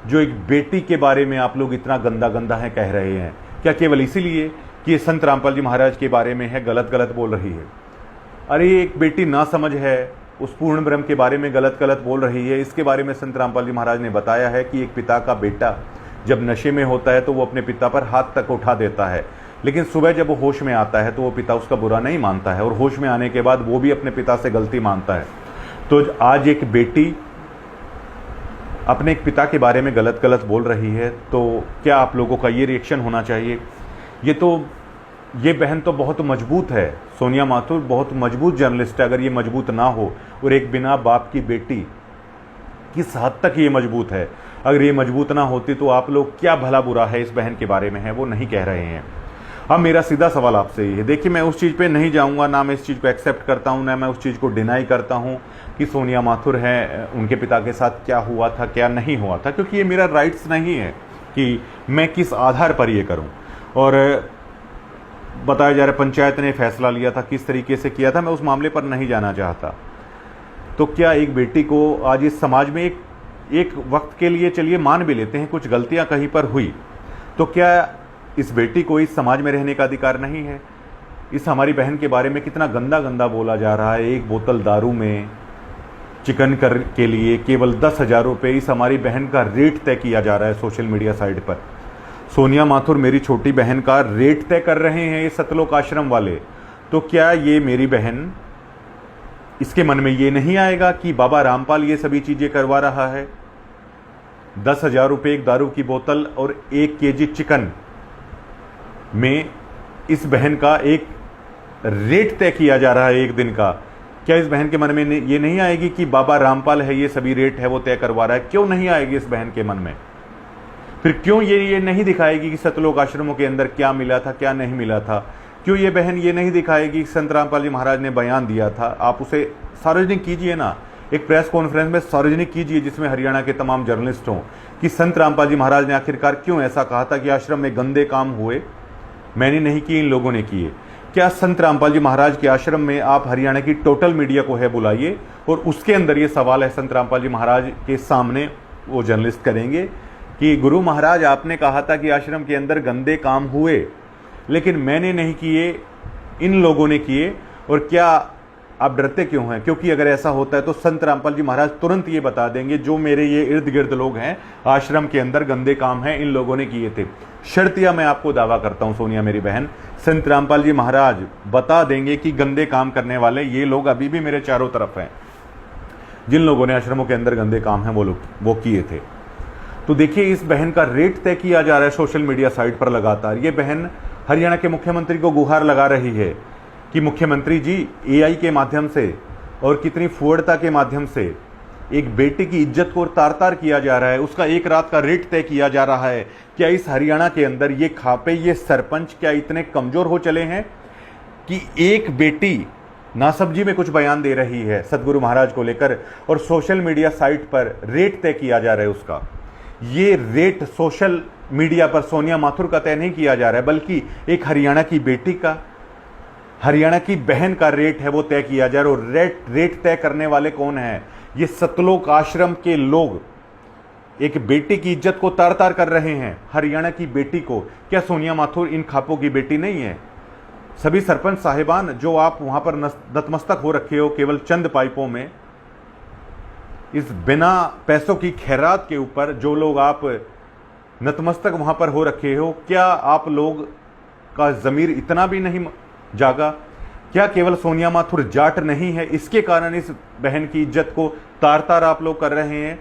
जो एक बेटी के बारे में आप लोग इतना गंदा गंदा कह रहे हैं। क्या केवल इसीलिए कि ये संत रामपाल जी महाराज के बारे में गलत गलत बोल रही है? अरे एक बेटी ना समझ है, उस पूर्ण ब्रह्म के बारे में गलत गलत बोल रही है। इसके बारे में संत रामपाल जी महाराज ने बताया है कि एक पिता का बेटा जब नशे में होता है तो वो अपने पिता पर हाथ तक उठा देता है, लेकिन सुबह जब वो होश में आता है तो वो पिता उसका बुरा नहीं मानता है, और होश में आने के बाद वो भी अपने पिता से गलती मानता है। तो आज एक बेटी अपने एक पिता के बारे में गलत गलत बोल रही है, तो क्या आप लोगों का ये रिएक्शन होना चाहिए? ये बहन तो बहुत मजबूत है, सोनिया माथुर बहुत मजबूत जर्नलिस्ट है। अगर ये मजबूत ना हो, और एक बिना बाप की बेटी किस हद तक ये मजबूत है, अगर ये मजबूत ना होती तो आप लोग क्या भला बुरा है इस बहन के बारे में वो नहीं कह रहे हैं। अब मेरा सीधा सवाल आपसे ये है, देखिए मैं उस चीज़ पे नहीं जाऊंगा, ना मैं इस चीज़ को एक्सेप्ट करता हूं, ना मैं उस चीज़ को डिनाई करता हूं कि सोनिया माथुर हैं, उनके पिता के साथ क्या हुआ था क्या नहीं हुआ था, क्योंकि ये मेरा राइट्स नहीं है कि मैं किस आधार पर ये करूं। और बताया जा रहा है पंचायत ने फैसला लिया था, किस तरीके से किया था, मैं उस मामले पर नहीं जाना चाहता। तो क्या एक बेटी को आज इस समाज में एक वक्त के लिए चलिए मान भी लेते हैं कुछ गलतियां कहीं पर हुई, तो क्या इस बेटी को इस समाज में रहने का अधिकार नहीं है? इस हमारी बहन के बारे में कितना गंदा गंदा बोला जा रहा है। एक बोतल दारू में चिकन कर के लिए केवल 10,000 रुपये इस हमारी बहन का रेट तय किया जा रहा है सोशल मीडिया साइट पर। सोनिया माथुर मेरी छोटी बहन का रेट तय कर रहे हैं ये सतलोक आश्रम वाले, तो क्या ये मेरी बहन, इसके मन में ये नहीं आएगा कि बाबा रामपाल ये सभी चीजें करवा रहा है? 10,000 रुपये एक दारू की बोतल और 1 केजी चिकन में इस बहन का एक रेट तय किया जा रहा है एक दिन का। क्या इस बहन के मन में ये नहीं आएगी कि बाबा रामपाल है, ये सभी रेट है वो तय करवा रहा है? क्यों नहीं आएगी इस बहन के मन में? फिर क्यों ये नहीं दिखाएगी कि सतलोक आश्रमों के अंदर क्या मिला था, क्या नहीं मिला था? क्यों ये बहन ये नहीं दिखाएगी कि संत रामपाल जी महाराज ने बयान दिया था? आप उसे सार्वजनिक कीजिए ना, एक प्रेस कॉन्फ्रेंस में सार्वजनिक कीजिए जिसमें हरियाणा के तमाम जर्नलिस्ट हों कि संत रामपाल जी महाराज ने आखिरकार क्यों ऐसा कहा था कि आश्रम में गंदे काम हुए, मैंने नहीं किए, इन लोगों ने किए। क्या संत रामपाल जी महाराज के आश्रम में आप हरियाणा की टोटल मीडिया को है बुलाइए और उसके अंदर ये सवाल है संत रामपाल जी महाराज के सामने, वो जर्नलिस्ट करेंगे कि गुरु महाराज आपने कहा था कि आश्रम के अंदर गंदे काम हुए लेकिन मैंने नहीं किए, इन लोगों ने किए, और क्या आप डरते क्यों हैं? क्योंकि अगर ऐसा होता है तो संत रामपाल जी महाराज तुरंत ये बता देंगे जो मेरे ये इर्द गिर्द लोग हैं आश्रम के अंदर गंदे काम हैं, इन लोगों ने किए थे। शर्तिया मैं आपको दावा करता हूं सोनिया मेरी बहन, संत रामपाल जी महाराज बता देंगे कि गंदे काम करने वाले ये लोग अभी भी मेरे चारों तरफ हैं, जिन लोगों ने आश्रमों के अंदर गंदे काम हैं वो किए थे। तो देखिए इस बहन का रेट तय किया जा रहा है सोशल मीडिया साइट पर लगातार। ये बहन हरियाणा के मुख्यमंत्री को गुहार लगा रही है कि मुख्यमंत्री जी एआई के माध्यम से और कितनी फुअड़ता के माध्यम से एक बेटे की इज्जत को तार तार किया जा रहा है, उसका एक रात का रेट तय किया जा रहा है। क्या इस हरियाणा के अंदर ये खापे, ये सरपंच क्या इतने कमजोर हो चले हैं कि एक बेटी नासब्जी में कुछ बयान दे रही है सदगुरु महाराज को लेकर और सोशल मीडिया साइट पर रेट तय किया जा रहा है उसका? ये रेट सोशल मीडिया पर सोनिया माथुर का तय नहीं किया जा रहा है, बल्कि एक हरियाणा की बेटी का, हरियाणा की बहन का रेट है वो तय किया जा रहा है। और रेट तय करने वाले कौन है? ये सतलोक आश्रम के लोग एक बेटी की इज्जत को तार तार कर रहे हैं, हरियाणा की बेटी को। क्या सोनिया माथुर इन खापों की बेटी नहीं है? सभी सरपंच साहिबान जो आप वहां पर नतमस्तक हो रखे हो केवल चंद पाइपों में, इस बिना पैसों की खैरात के ऊपर जो लोग आप नतमस्तक वहां पर हो रखे हो, क्या आप लोग का जमीर इतना भी नहीं जागा? क्या केवल सोनिया माथुर जाट नहीं है इसके कारण इस बहन की इज्जत को तार तार आप लोग कर रहे हैं?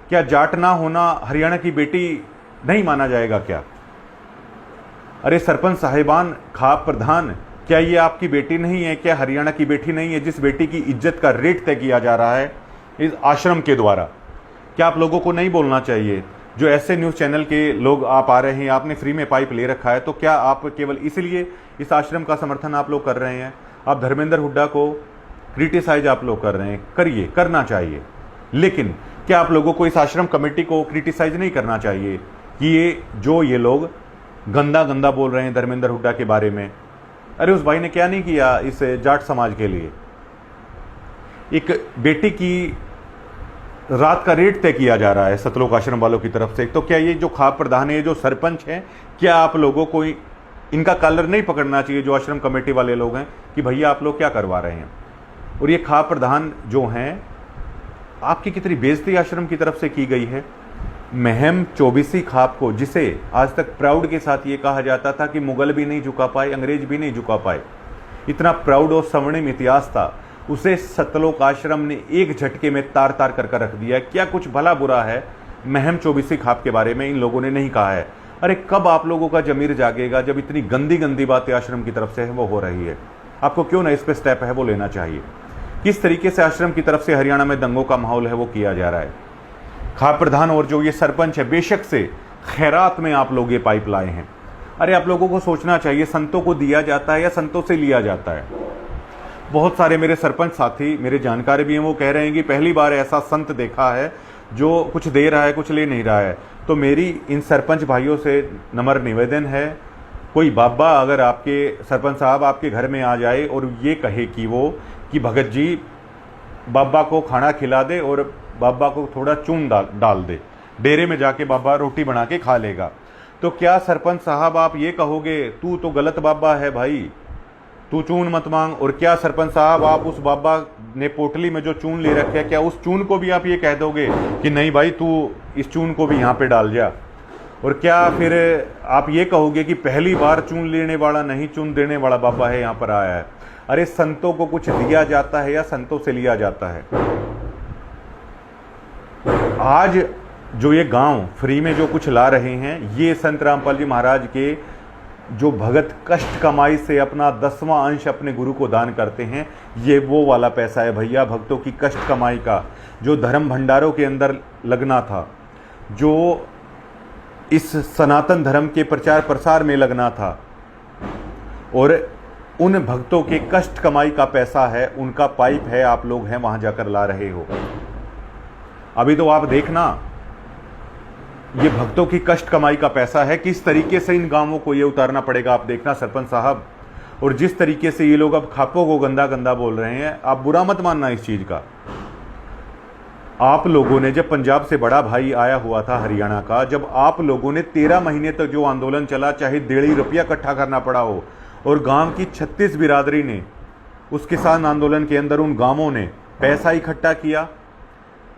क्या जाट ना होना हरियाणा की बेटी नहीं माना जाएगा क्या? अरे सरपंच साहिबान, खाप प्रधान, क्या ये आपकी बेटी नहीं है? क्या हरियाणा की बेटी नहीं है जिस बेटी की इज्जत का रेट तय किया जा रहा है इस आश्रम के द्वारा? क्या आप लोगों को नहीं बोलना चाहिए? जो ऐसे न्यूज़ चैनल के लोग आप आ रहे हैं, आपने फ्री में पाइप ले रखा है, तो क्या आप केवल इसलिए इस आश्रम का समर्थन आप लोग कर रहे हैं? आप धर्मेंद्र हुड्डा को क्रिटिसाइज आप लोग कर रहे हैं, करिए, करना चाहिए, लेकिन क्या आप लोगों को इस आश्रम कमेटी को क्रिटिसाइज नहीं करना चाहिए कि ये लोग गंदा गंदा बोल रहे हैं धर्मेंद्र हुड्डा के बारे में? अरे उस भाई ने क्या नहीं किया इस जाट समाज के लिए? एक बेटी की रात का रेट तय किया जा रहा है सतलोक आश्रम वालों की तरफ से। तो क्या ये जो खाप प्रधान है, जो सरपंच हैं, क्या आप लोगों को इनका कॉलर नहीं पकड़ना चाहिए जो आश्रम कमेटी वाले लोग हैं कि भैया आप लोग क्या करवा रहे हैं? और ये खाप प्रधान जो हैं, आपकी कितनी बेइज्जती आश्रम की तरफ से की गई है। महम चौबीसी खाप को, जिसे आज तक प्राउड के साथ ये कहा जाता था कि मुगल भी नहीं झुका पाए, अंग्रेज भी नहीं झुका पाए, इतना प्राउड और स्वर्णिम इतिहास था, उसे सतलोक आश्रम ने एक झटके में तार तार कर रख दिया। क्या कुछ भला बुरा है महम चौबीसी खाप के बारे में इन लोगों ने नहीं कहा है? अरे कब आप लोगों का जमीर जागेगा जब इतनी गंदी गंदी बातें आश्रम की तरफ से है वो हो रही है? आपको क्यों ना इस पे स्टेप है वो लेना चाहिए। किस तरीके से आश्रम की तरफ से हरियाणा में दंगों का माहौल है वो किया जा रहा है। खाप प्रधान और जो ये सरपंच है, बेशक से खैरात में आप लोग ये पाइप लाए हैं। अरे आप लोगों को सोचना चाहिए, संतों को दिया जाता है या संतों से लिया जाता है? बहुत सारे मेरे सरपंच साथी, मेरे जानकार भी हैं, वो कह रहे हैं कि पहली बार ऐसा संत देखा है जो कुछ दे रहा है कुछ ले नहीं रहा है। तो मेरी इन सरपंच भाइयों से नम्र निवेदन है, कोई बाबा अगर आपके सरपंच साहब आपके घर में आ जाए और ये कहे कि भगत जी बाबा को खाना खिला दे और बाबा को थोड़ा चून डाल दे, डेरे में जाके बाबा रोटी बना के खा लेगा, तो क्या सरपंच साहब आप ये कहोगे तू तो गलत बाबा है भाई, तू चून मत मांग? और क्या सरपंच साहब आप उस बाबा ने पोटली में जो चून ले रखे है, क्या उस चून को भी आप ये कह दोगे कि नहीं भाई तू इस चून को भी यहाँ पे डाल जा? और क्या फिर आप ये कहोगे कि पहली बार चुन लेने वाला नहीं चुन देने वाला बाबा है यहाँ पर आया है? अरे संतों को कुछ दिया जाता है या संतों से लिया जाता है? आज जो ये गांव फ्री में जो कुछ ला रहे हैं, ये संत रामपाल जी महाराज के जो भगत कष्ट कमाई से अपना 10वां अंश अपने गुरु को दान करते हैं, ये वो वाला पैसा है भैया, भक्तों की कष्ट कमाई का, जो धर्म भंडारों के अंदर लगना था, जो इस सनातन धर्म के प्रचार प्रसार में लगना था, और उन भक्तों के कष्ट कमाई का पैसा है, उनका पाइप है, आप लोग हैं वहां जाकर ला रहे हो। अभी तो आप देखना, ये भक्तों की कष्ट कमाई का पैसा है, किस तरीके से इन गांवों को ये उतारना पड़ेगा आप देखना सरपंच साहब। और जिस तरीके से ये लोग अब खापों को गंदा गंदा बोल रहे हैं, आप बुरा मत मानना इस चीज का। आप लोगों ने, जब पंजाब से बड़ा भाई आया हुआ था हरियाणा का, जब आप लोगों ने 13 महीने तक जो आंदोलन चला, चाहे 1.5 रुपया इकट्ठा करना पड़ा हो, और गांव की 36 बिरादरी ने उस किसान आंदोलन के अंदर, उन गांवों ने पैसा इकट्ठा किया।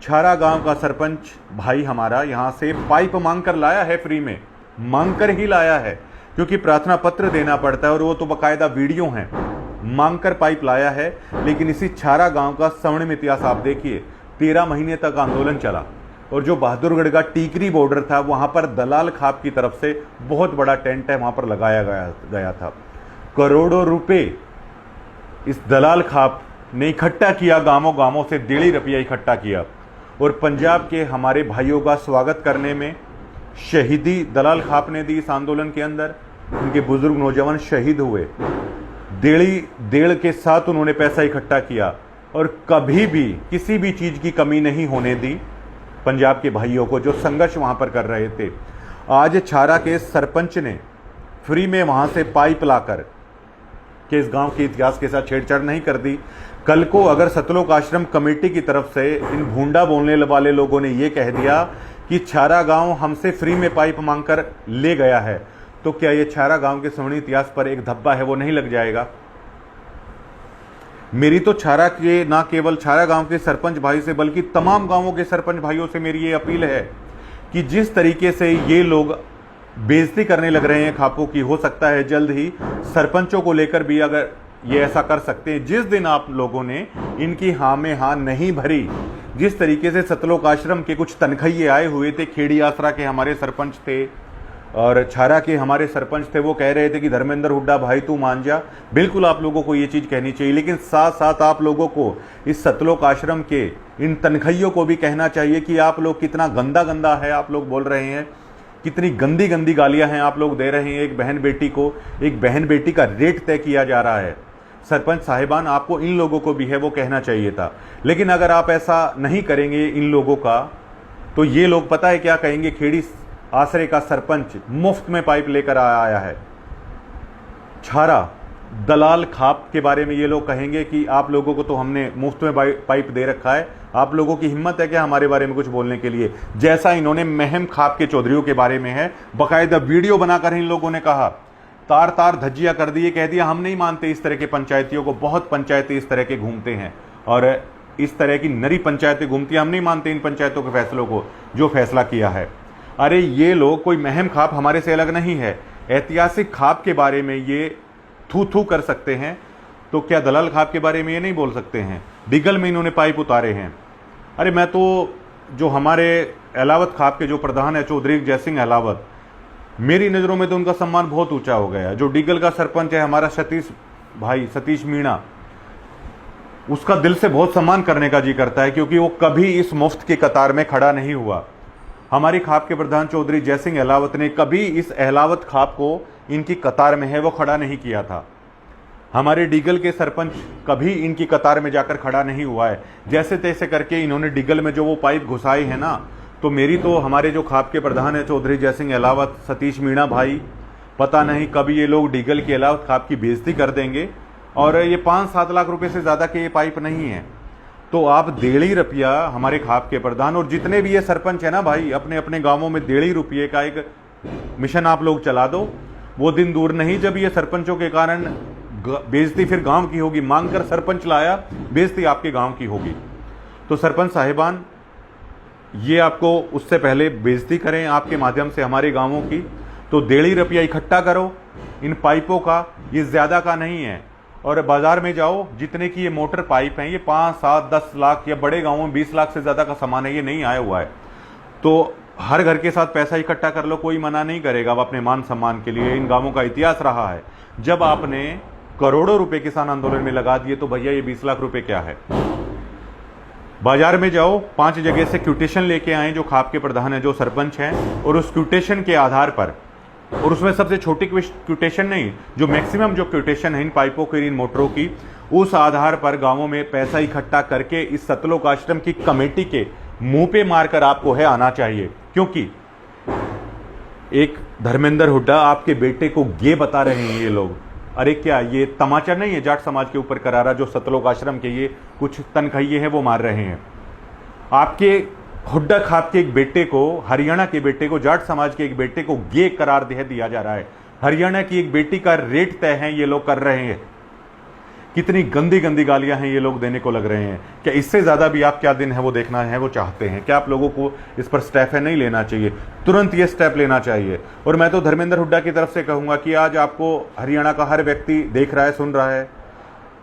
छारा गांव का सरपंच भाई हमारा यहाँ से पाइप मांग कर लाया है, फ्री में मांग कर ही लाया है, क्योंकि प्रार्थना पत्र देना पड़ता है और वो तो बाकायदा वीडियो हैं, मांग कर पाइप लाया है। लेकिन इसी छारा गांव का स्वर्णिम इतिहास आप देखिए, 13 महीने तक आंदोलन चला, और जो बहादुरगढ़ का टीकरी बॉर्डर था, वहां पर दलाल खाप की तरफ से बहुत बड़ा टेंट है, वहां पर लगाया गया था। करोड़ों रुपए इस दलाल खाप ने इकट्ठा किया, गांवों गांवों से 1.5 रुपया इकट्ठा किया, और पंजाब के हमारे भाइयों का स्वागत करने में शहीदी दलाल खाप ने दी। इस आंदोलन के अंदर उनके बुजुर्ग नौजवान शहीद हुए, देड़ के साथ उन्होंने पैसा इकट्ठा किया, और कभी भी किसी भी चीज की कमी नहीं होने दी पंजाब के भाइयों को, जो संघर्ष वहां पर कर रहे थे। आज छारा के सरपंच ने फ्री में वहां से पाइप लाकर के इस गांव के इतिहास के साथ छेड़छाड़ नहीं कर दी। कल को अगर सतलोक आश्रम कमेटी की तरफ से इन भूंडा बोलने वाले लोगों ने यह कह दिया कि छारा गांव हमसे फ्री में पाइप मांगकर ले गया है, तो क्या ये छारा गांव के स्वर्णिम इतिहास पर एक धब्बा है वो नहीं लग जाएगा? मेरी तो छारा के, ना केवल छारा गांव के सरपंच भाई से, बल्कि तमाम गांवों के सरपंच भाइयों से मेरी ये अपील है कि जिस तरीके से ये लोग बेइज्जती करने लग रहे हैं खापों की, हो सकता है जल्द ही सरपंचों को लेकर भी अगर ये ऐसा कर सकते हैं। जिस दिन आप लोगों ने इनकी हाँ में हाँ नहीं भरी, जिस तरीके से सतलोक आश्रम के कुछ तनखैये आए हुए थे, खेड़ी आसरा के हमारे सरपंच थे और छारा के हमारे सरपंच थे, वो कह रहे थे कि धर्मेंद्र हुड्डा भाई तू मान जा। बिल्कुल आप लोगों को ये चीज़ कहनी चाहिए, लेकिन साथ साथ आप लोगों को इस सतलोक आश्रम के इन तनखैयों को भी कहना चाहिए कि आप लोग कितना गंदा गंदा है आप लोग बोल रहे हैं, कितनी गंदी गंदी गालियां हैं आप लोग दे रहे हैं। एक बहन बेटी को, एक बहन बेटी का रेट तय किया जा रहा है। सरपंच साहिबान, आपको इन लोगों को भी है वो कहना चाहिए था, लेकिन अगर आप ऐसा नहीं करेंगे इन लोगों का, तो ये लोग पता है क्या कहेंगे, खेड़ी आसरे का सरपंच मुफ्त में पाइप लेकर आया है। छारा दलाल खाप के बारे में ये लोग कहेंगे कि आप लोगों को तो हमने मुफ्त में पाइप दे रखा है, आप लोगों की हिम्मत है क्या हमारे बारे में कुछ बोलने के लिए? जैसा इन्होंने महम खाप के चौधरियों के बारे में है, बाकायदा वीडियो बनाकर इन लोगों ने कहा, तार तार धज्जिया कर दिए, कह दिया हम नहीं मानते इस तरह के पंचायतियों को। बहुत पंचायतें इस तरह के घूमते हैं और इस तरह की नरी पंचायतें घूमती हैं, हम नहीं मानते इन पंचायतों के फैसलों को जो फैसला किया है। अरे ये लोग, कोई महम खाप हमारे से अलग नहीं है। ऐतिहासिक खाप के बारे में ये थू थू कर सकते हैं, तो क्या दलाल खाप के बारे में ये नहीं बोल सकते हैं? डिगल में इन्होंने पाइप उतारे हैं। अरे मैं तो, जो हमारे अहलावत खाप के जो प्रधान है चौधरी जयसिंह अहलावत, मेरी नज़रों में तो उनका सम्मान बहुत ऊंचा हो गया। जो डिगल का सरपंच है हमारा सतीश मीणा, उसका दिल से बहुत सम्मान करने का जी करता है, क्योंकि वो कभी इस मुफ्त की कतार में खड़ा नहीं हुआ। हमारी खाप के प्रधान चौधरी जयसिंह अहलावत ने कभी इस अहलावत खाप को इनकी कतार में है वो खड़ा नहीं किया था। हमारे डिगल के सरपंच कभी इनकी कतार में जाकर खड़ा नहीं हुआ है। जैसे तैसे करके इन्होंने डिगल में जो वो पाइप घुसाए हैं ना, तो मेरी तो, हमारे जो खाप के प्रधान है चौधरी जयसिंह अहलावत, सतीश मीणा भाई, पता नहीं कभी ये लोग डिगल के अहलावत खाप की बेइज्जती कर देंगे। और ये 5-7 लाख रुपए से ज़्यादा के ये पाइप नहीं है। तो आप 1.5 रुपया हमारे खाप के प्रधान और जितने भी ये सरपंच है ना भाई, अपने अपने गाँवों में 1.5 रुपये का एक मिशन आप लोग चला दो। वो दिन दूर नहीं जब ये सरपंचों के कारण बेइज्जती फिर गांव की होगी। मांग कर सरपंच लाया, बेइज्जती आपके गांव की होगी। तो सरपंच साहिबान, ये आपको उससे पहले बेइज्जती करें आपके माध्यम से हमारे गांवों की, तो 1.5 रुपया इकट्ठा करो इन पाइपों का, ये ज़्यादा का नहीं है। और बाज़ार में जाओ, जितने की ये मोटर पाइप हैं ये 5, 7, 10 लाख या बड़े गाँवों में 20 लाख से ज़्यादा का सामान है, ये नहीं आया हुआ है। तो हर घर के साथ पैसा इकट्ठा कर लो, कोई मना नहीं करेगा। अब अपने मान सम्मान के लिए इन गाँवों का इतिहास रहा है, जब आपने करोड़ों रुपए किसान आंदोलन में लगा दिए तो भैया ये 20 लाख रुपए क्या है। बाजार में जाओ, 5 जगह से क्यूटेशन लेके आए जो खाप के प्रधान है, जो सरपंच हैं, और उस क्यूटेशन के आधार पर, और उसमें सबसे छोटी क्यूटेशन नहीं, जो मैक्सिमम जो क्यूटेशन है इन पाइपों की, इन मोटरों की, उस आधार पर गांवों में पैसा इकट्ठा करके इस सतलोक आश्रम की कमेटी के मुंह पे मारकर आपको है आना चाहिए। क्योंकि एक धर्मेंद्र हुड्डा आपके बेटे को गे बता रहे हैं ये लोग। अरे क्या ये तमाचा नहीं है जाट समाज के ऊपर करारा, जो सतलोक आश्रम के ये कुछ तनखइये हैं वो मार रहे हैं। आपके हुड्डा खाप के एक बेटे को, हरियाणा के बेटे को, जाट समाज के एक बेटे को गे करार दिया जा रहा है। हरियाणा की एक बेटी का रेट तय है ये लोग कर रहे हैं। कितनी गंदी गंदी गालियां हैं ये लोग देने को लग रहे हैं। क्या इससे ज्यादा भी आप क्या दिन है वो देखना है, वो चाहते हैं? क्या आप लोगों को इस पर स्टेप है नहीं लेना चाहिए? तुरंत ये स्टेप लेना चाहिए। और मैं तो धर्मेंद्र हुड्डा की तरफ से कहूंगा कि आज आपको हरियाणा का हर व्यक्ति देख रहा है, सुन रहा है।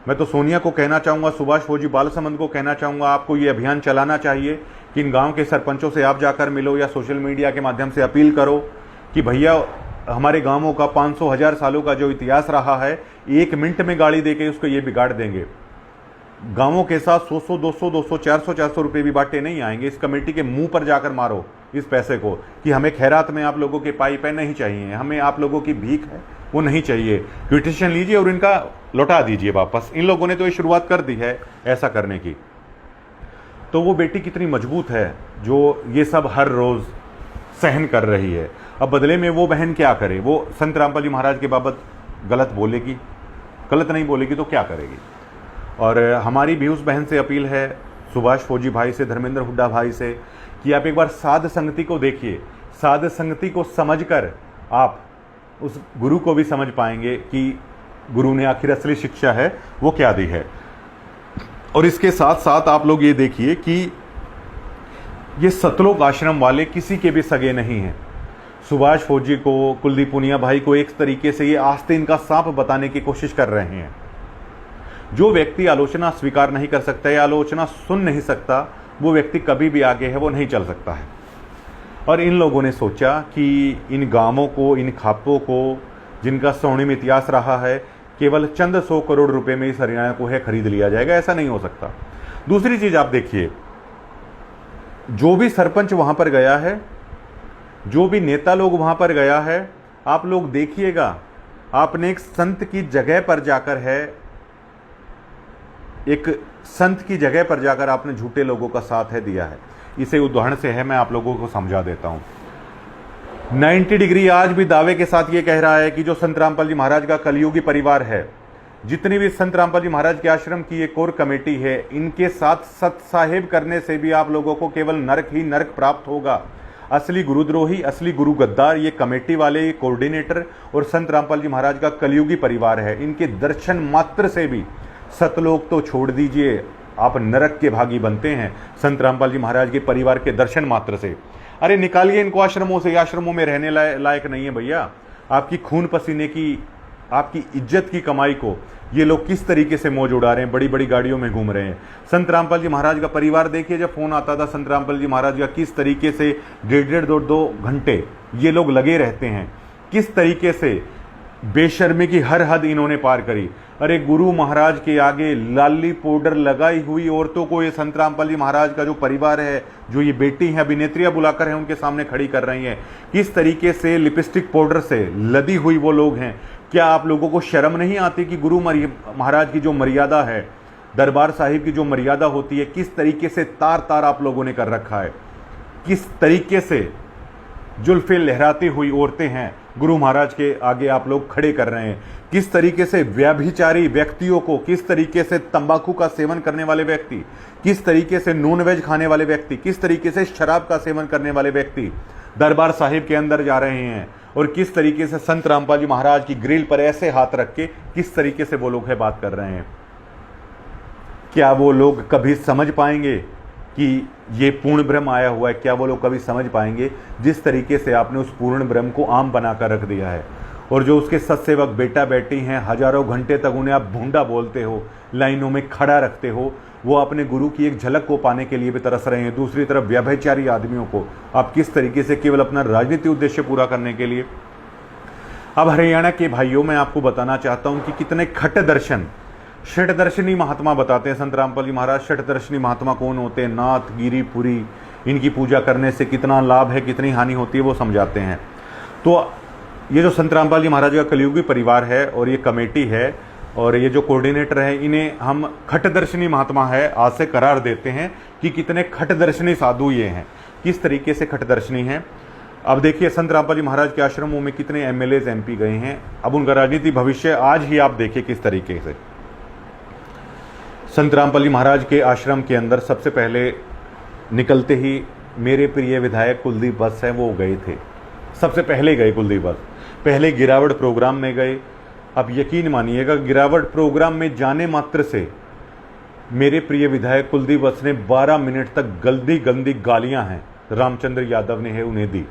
मैं तो सोनिया को कहना चाहूंगा, सुभाष फौजी बालसमंद को कहना चाहूंगा, आपको ये अभियान चलाना चाहिए कि इन गांव के सरपंचों से आप जाकर मिलो या सोशल मीडिया के माध्यम से अपील करो कि भैया हमारे गांवों का 500,000 सालों का जो इतिहास रहा है, 1 मिनट में गाड़ी देके उसको ये बिगाड़ देंगे। गांवों के साथ 100, 200, 200, 400 रुपए भी बांटे नहीं आएंगे। इस कमेटी के मुंह पर जाकर मारो इस पैसे को कि हमें खैरात में आप लोगों के पाइप है नहीं चाहिए, हमें आप लोगों की भीख है वो नहीं चाहिए। क्विटेशन लीजिए और इनका लौटा दीजिए वापस। इन लोगों ने तो ये शुरुआत कर दी है ऐसा करने की। तो वो बेटी कितनी मजबूत है जो ये सब हर रोज सहन कर रही है। अब बदले में वो बहन क्या करे? वो संत रामपाल जी महाराज के बाबत गलत बोलेगी? गलत नहीं बोलेगी तो क्या करेगी? और हमारी भी उस बहन से अपील है, सुभाष फौजी भाई से, धर्मेंद्र हुड्डा भाई से, कि आप एक बार साध संगति को देखिए। साध संगति को समझकर आप उस गुरु को भी समझ पाएंगे कि गुरु ने आखिर असली शिक्षा है वो क्या दी है। और इसके साथ साथ आप लोग ये देखिए कि ये सतलोक आश्रम वाले किसी के भी सगे नहीं हैं। सुभाष फौजी को, कुलदीप पुनिया भाई को एक तरीके से ये आस्तीन का सांप बताने की कोशिश कर रहे हैं। जो व्यक्ति आलोचना स्वीकार नहीं कर सकता या आलोचना सुन नहीं सकता, वो व्यक्ति कभी भी आगे है वो नहीं चल सकता है। और इन लोगों ने सोचा कि इन गांवों को, इन खापों को, जिनका स्वर्णिम इतिहास रहा है, केवल चंद 100 करोड़ रुपए में इस हरियाणा को है खरीद लिया जाएगा। ऐसा नहीं हो सकता। दूसरी चीज आप देखिए, जो भी सरपंच वहां पर गया है, जो भी नेता लोग वहां पर गया है, आप लोग देखिएगा, आपने एक संत की जगह पर जाकर है, एक संत की जगह पर जाकर आपने झूठे लोगों का साथ है दिया है। इसे उदाहरण से है, मैं आप लोगों को समझा देता हूं। 90 डिग्री आज भी दावे के साथ ये कह रहा है कि जो संत रामपाल जी महाराज का कलयुगी परिवार है, जितनी भी संत रामपाल जी महाराज के आश्रम की ये कोर कमेटी है, इनके साथ सत साहेब करने से भी आप लोगों को केवल नरक ही नरक प्राप्त होगा। असली गुरुद्रोही, असली गुरु गद्दार ये कमेटी वाले, कोऑर्डिनेटर और संत रामपाल जी महाराज का कलयुगी परिवार है। इनके दर्शन मात्र से भी सतलोक तो छोड़ दीजिए, आप नरक के भागी बनते हैं संत रामपाल जी महाराज के परिवार के दर्शन मात्र से। अरे निकालिए इनको आश्रमों से, आश्रमों में रहने लायक नहीं है भैया। आपकी खून पसीने की, आपकी इज्जत की कमाई को ये लोग किस तरीके से मौज उड़ा रहे हैं, बड़ी बड़ी गाड़ियों में घूम रहे हैं। संत रामपाल जी महाराज का परिवार देखिए, जब फोन आता था संत रामपाल जी महाराज का, किस तरीके से 1.5, 2 घंटे ये लोग लगे रहते हैं, किस तरीके से बेशर्मी की हर हद इन्होंने पार करी। अरे गुरु महाराज के आगे लाली पाउडर लगाई हुई औरतों को ये संत रामपाल जी महाराज का जो परिवार है, जो ये बेटी है, अभिनेत्रियां बुलाकर है उनके सामने खड़ी कर रही हैं। किस तरीके से लिपस्टिक पाउडर से लदी हुई वो लोग हैं। क्या आप लोगों को शर्म नहीं आती कि गुरु महाराज की जो मर्यादा है, दरबार साहिब की जो मर्यादा होती है, किस तरीके से तार तार आप लोगों ने कर रखा है। किस तरीके से जुल्फे लहराती हुई औरतें हैं गुरु महाराज के आगे आप लोग खड़े कर रहे हैं। किस तरीके से व्यभिचारी व्यक्तियों को, किस तरीके से तंबाकू का सेवन करने वाले व्यक्ति, किस तरीके से नॉन वेज खाने वाले व्यक्ति, किस तरीके से शराब का सेवन करने वाले व्यक्ति दरबार साहिब के अंदर जा रहे हैं, और किस तरीके से संत रामपाल जी महाराज की ग्रिल पर ऐसे हाथ रख के किस तरीके से वो लोग है बात कर रहे हैं। क्या वो लोग कभी समझ पाएंगे कि ये पूर्ण ब्रह्म आया हुआ है, क्या वो लोग कभी समझ पाएंगे? जिस तरीके से आपने उस पूर्ण ब्रह्म को आम बनाकर रख दिया है, और जो उसके सत्सेवक बेटा बेटी हैं, हजारों घंटे तक उन्हें आप भूंडा बोलते हो, लाइनों में खड़ा रखते हो, वो अपने गुरु की एक झलक को पाने के लिए भी तरस रहे हैं। दूसरी तरफ व्यभिचारी आदमियों को आप किस तरीके से केवल अपना राजनीतिक उद्देश्य पूरा करने के लिए। अब हरियाणा के भाइयों, मैं आपको बताना चाहता हूं कि कितने षटदर्शनी महात्मा बताते हैं संत रामपाल जी महाराज। षटदर्शनी महात्मा कौन होते हैं? नाथ, गिरी, पुरी, इनकी पूजा करने से कितना लाभ है, कितनी हानि होती है, वो समझाते हैं। तो ये जो संत रामपाल जी महाराज का कलयुगी परिवार है और ये कमेटी है और ये जो कोऑर्डिनेटर है, इन्हें हम खटदर्शनी महात्मा है आज से करार देते हैं कि कितने खटदर्शनी साधु ये हैं, किस तरीके से खटदर्शनी हैं। अब देखिए संत रामपाल जी महाराज के आश्रमों में कितने एमएलए एमपी गए हैं। अब उनका राजनीति भविष्य आज ही आप देखिए किस तरीके से। संत रामपाल जी महाराज के आश्रम के अंदर सबसे पहले निकलते ही मेरे प्रिय विधायक कुलदीप वत्स हैं, वो गए थे, सबसे पहले गए कुलदीप वत्स। पहले गिरावट प्रोग्राम में गए। अब यकीन मानिएगा, गिरावट प्रोग्राम में जाने मात्र से मेरे प्रिय विधायक कुलदीप वत्स ने 12 मिनट तक गंदी गंदी गालियां हैं रामचंद्र यादव ने है उन्हें दी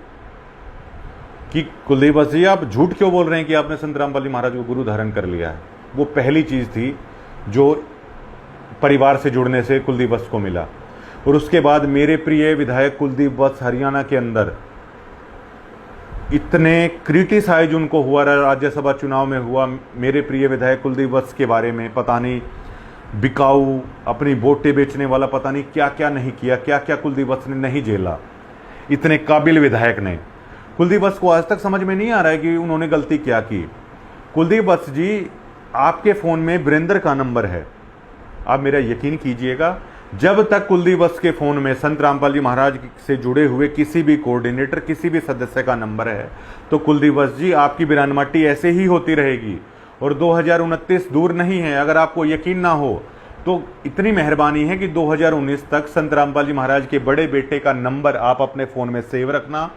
कि कुलदीप वत्स जी आप झूठ क्यों बोल रहे हैं कि आपने संत रामपाल जी महाराज को गुरु धारण कर लिया है। वो पहली चीज थी जो परिवार से जुड़ने से कुलदीप वत्स को मिला। और उसके बाद मेरे प्रिय विधायक कुलदीप वत्स हरियाणा के अंदर इतने क्रिटिसाइज उनको हुआ, राज्यसभा चुनाव में हुआ मेरे प्रिय विधायक कुलदीप वत्स के बारे में, पता नहीं बिकाऊ, अपनी वोटें बेचने वाला, पता नहीं क्या क्या नहीं किया, क्या क्या कुलदीप वत्स ने नहीं झेला। इतने काबिल विधायक ने, कुलदीप वत्स को आज तक समझ में नहीं आ रहा है कि उन्होंने गलती क्या की। कुलदीप वत्स जी, आपके फोन में वीरेंद्र का नंबर है, आप मेरा यकीन कीजिएगा, जब तक कुलदीप वत्स के फोन में संत रामपाल जी महाराज से जुड़े हुए किसी भी कोऑर्डिनेटर, किसी भी सदस्य का नंबर है, तो कुलदीप वत्स जी आपकी बिरानमाटी ऐसे ही होती रहेगी। और 2029 दूर नहीं है। अगर आपको यकीन ना हो तो इतनी मेहरबानी है कि 2019 तक संत रामपाल जी महाराज के बड़े बेटे का नंबर आप अपने फ़ोन में सेव रखना,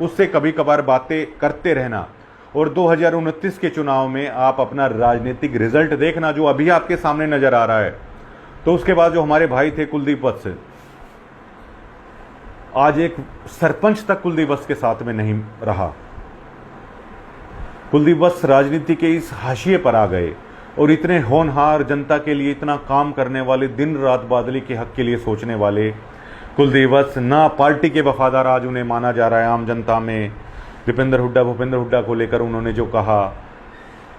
उससे कभी कभार बातें करते रहना, और 2029 के चुनाव में आप अपना राजनीतिक रिजल्ट देखना जो अभी आपके सामने नजर आ रहा है। तो उसके बाद जो हमारे भाई थे कुलदीप वत्स, आज एक सरपंच तक कुलदीप वत्स के साथ में नहीं रहा। कुलदीप वत्स राजनीति के इस हाशिए पर आ गए और इतने होनहार, जनता के लिए इतना काम करने वाले, दिन रात बादली के हक के लिए सोचने वाले कुलदीप वत्स, ना पार्टी के वफादार आज उन्हें माना जा रहा है आम जनता में। भूपेंद्र हुड्डा को लेकर उन्होंने जो कहा,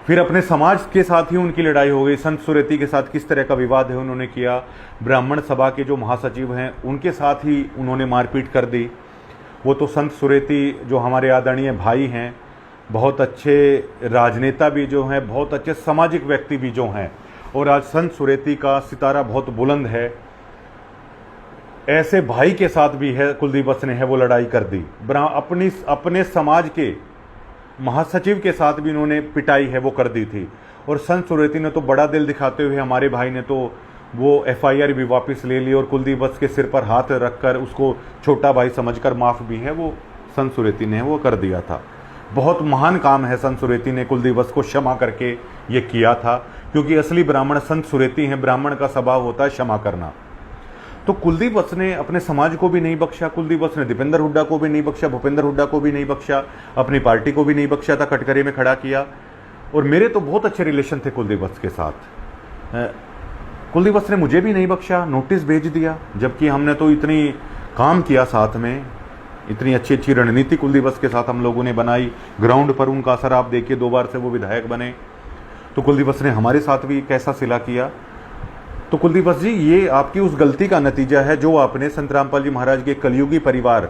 फिर अपने समाज के साथ ही उनकी लड़ाई हो गई। संत सुरेती के साथ किस तरह का विवाद है उन्होंने किया, ब्राह्मण सभा के जो महासचिव हैं उनके साथ ही उन्होंने मारपीट कर दी। वो तो संत सुरेती जो हमारे आदरणीय भाई हैं, बहुत अच्छे राजनेता भी जो हैं, बहुत अच्छे सामाजिक व्यक्ति भी जो हैं, और आज संत सुरेती का सितारा बहुत बुलंद है। ऐसे भाई के साथ भी है कुलदीप वत्स ने है वो लड़ाई कर दी। अपने समाज के महासचिव के साथ भी इन्होंने पिटाई है वो कर दी थी। और संत सुरेती ने तो बड़ा दिल दिखाते हुए, हमारे भाई ने तो वो एफआईआर भी वापस ले ली और कुलदीप वत्स के सिर पर हाथ रखकर उसको छोटा भाई समझकर माफ भी है वो संत सुरेती ने वो कर दिया था। बहुत महान काम है संत सुरेती ने कुलदीप वत्स को क्षमा करके ये किया था, क्योंकि असली ब्राह्मण संत सुरेती हैं। ब्राह्मण का स्वभाव होता है क्षमा करना। तो कुलदीप वत्स ने अपने समाज को भी नहीं बख्शा, कुलदीप वत्स ने दीपेंद्र हुड्डा को भी नहीं बख्शा, भूपेंद्र हुड्डा को भी नहीं बख्शा, अपनी पार्टी को भी नहीं बख्शा था, कटघरे में खड़ा किया। और मेरे तो बहुत अच्छे रिलेशन थे कुलदीप वत्स के साथ। कुलदीप वत्स ने मुझे भी नहीं बख्शा, नोटिस भेज दिया, जबकि हमने तो इतनी काम किया साथ में, इतनी अच्छी अच्छी रणनीति कुलदीप वत्स के साथ हम लोगों ने बनाई। ग्राउंड पर उनका असर आप देखिए, 2 बार से वो विधायक बने। तो कुलदीप वत्स ने हमारे साथ भी कैसा सिला किया। तो कुलदीप वत्स जी, ये आपकी उस गलती का नतीजा है जो आपने संत रामपाल जी महाराज के कलयुगी परिवार,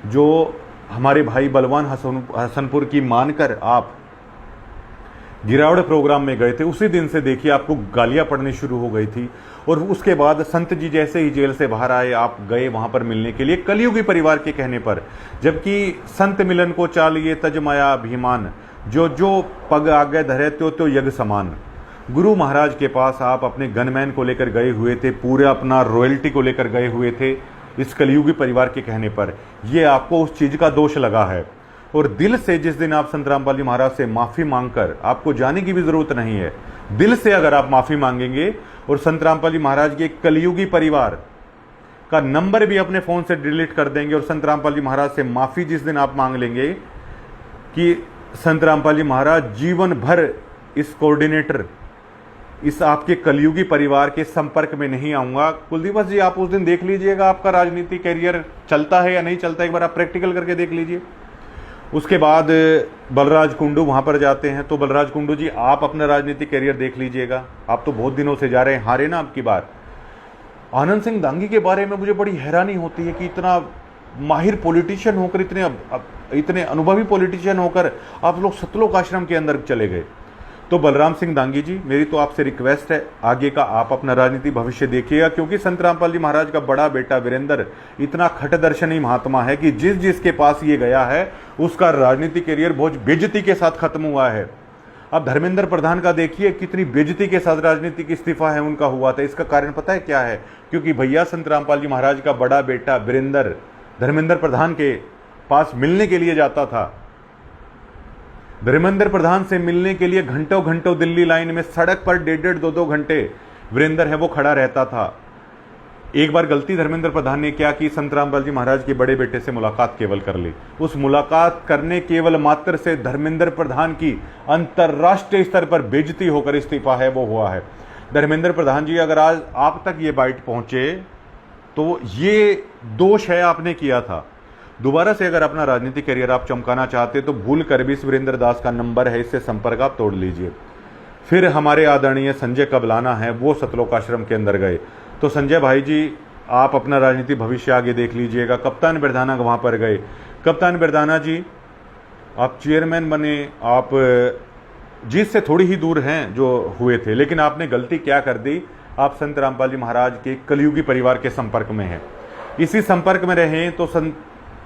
जो हमारे भाई बलवान हसनपुर की मानकर आप गिरावट प्रोग्राम में गए थे, उसी दिन से देखिए आपको गालियां पड़नी शुरू हो गई थी। और उसके बाद संत जी जैसे ही जेल से बाहर आए, आप गए वहां पर मिलने के लिए कलयुगी परिवार के कहने पर, जबकि संत मिलन को चालिए तज माया अभिमान, जो जो पग आगे धरे त्यो यज्ञ समान। गुरु महाराज के पास आप अपने गनमैन को लेकर गए हुए थे, पूरे अपना रॉयल्टी को लेकर गए हुए थे इस कलयुगी परिवार के कहने पर। ये आपको उस चीज का दोष लगा है। और दिल से जिस दिन आप संत रामपाल जी महाराज से माफी मांगकर, आपको जाने की भी जरूरत नहीं है, दिल से अगर आप माफी मांगेंगे और संत रामपाल जी महाराज के कलयुगी परिवार का नंबर भी अपने फ़ोन से डिलीट कर देंगे और संत रामपाल जी महाराज से माफ़ी जिस दिन आप मांग लेंगे कि संत रामपाल जी महाराज जीवन भर इस कोऑर्डिनेटर, इस आपके कलयुगी परिवार के संपर्क में नहीं आऊंगा। कुलदीप जी, आप उस दिन देख लीजिएगा आपका राजनीतिक कैरियर चलता है या नहीं चलता, एक बार आप प्रैक्टिकल करके देख लीजिए। उसके बाद बलराज कुंडू वहां पर जाते हैं, तो बलराज कुंडू जी आप अपना राजनीतिक कैरियर देख लीजिएगा, आप तो बहुत दिनों से जा रहे हैं, हारे ना आपकी बार। आनंद सिंह दांगी के बारे में मुझे बड़ी हैरानी होती है कि इतना माहिर पॉलिटिशियन होकर, इतने अनुभवी पॉलिटिशियन होकर आप लोग सतलोक आश्रम के अंदर चले गए। तो बलराम सिंह दांगी जी, मेरी तो आपसे रिक्वेस्ट है, आगे का आप अपना राजनीति भविष्य देखिएगा, क्योंकि संत रामपाल जी महाराज का बड़ा बेटा वीरेंद्र इतना खटदर्शनी महात्मा है कि जिसके पास ये गया है उसका राजनीतिक करियर बहुत बेइज्जती के साथ खत्म हुआ है। अब धर्मेंद्र प्रधान का देखिए, कितनी बेइज्जती के साथ राजनीतिक इस्तीफा है उनका हुआ था। इसका कारण पता है क्या है? क्योंकि भैया संत रामपाल जी महाराज का बड़ा बेटा वीरेंद्र धर्मेंद्र प्रधान के पास मिलने के लिए जाता था। धर्मेंद्र प्रधान से मिलने के लिए घंटों घंटों दिल्ली लाइन में, सड़क पर 1.5 2 घंटे वीरेंद्र है वो खड़ा रहता था। एक बार गलती धर्मेंद्र प्रधान ने क्या की, संत रामपाल जी महाराज के बड़े बेटे से मुलाकात केवल कर ली। उस मुलाकात करने केवल मात्र से धर्मेंद्र प्रधान की अंतर्राष्ट्रीय स्तर पर बेइज्जती होकर इस्तीफा है वो हुआ है। धर्मेंद्र प्रधान जी, अगर आज आप तक ये बाइट पहुंचे तो ये दोष है आपने किया था। दोबारा से अगर अपना राजनीतिक करियर आप चमकाना चाहते तो भूल कर भी इस वीरेंद्र दास का नंबर है, इससे संपर्क आप तोड़ लीजिए। फिर हमारे आदरणीय संजय कबलाना है, वो सतलोक आश्रम के अंदर गए। तो संजय भाई जी, आप अपना राजनीतिक भविष्य आगे देख लीजिएगा। कप्तान बिरधाना वहाँ पर गए। कप्तान बिरधाना जी, आप चेयरमैन बने, आप जीत से थोड़ी ही दूर हैं जो हुए थे, लेकिन आपने गलती क्या कर दी, आप संत रामपाल जी महाराज के कलयुगी परिवार के संपर्क में हैं। इसी संपर्क में रहें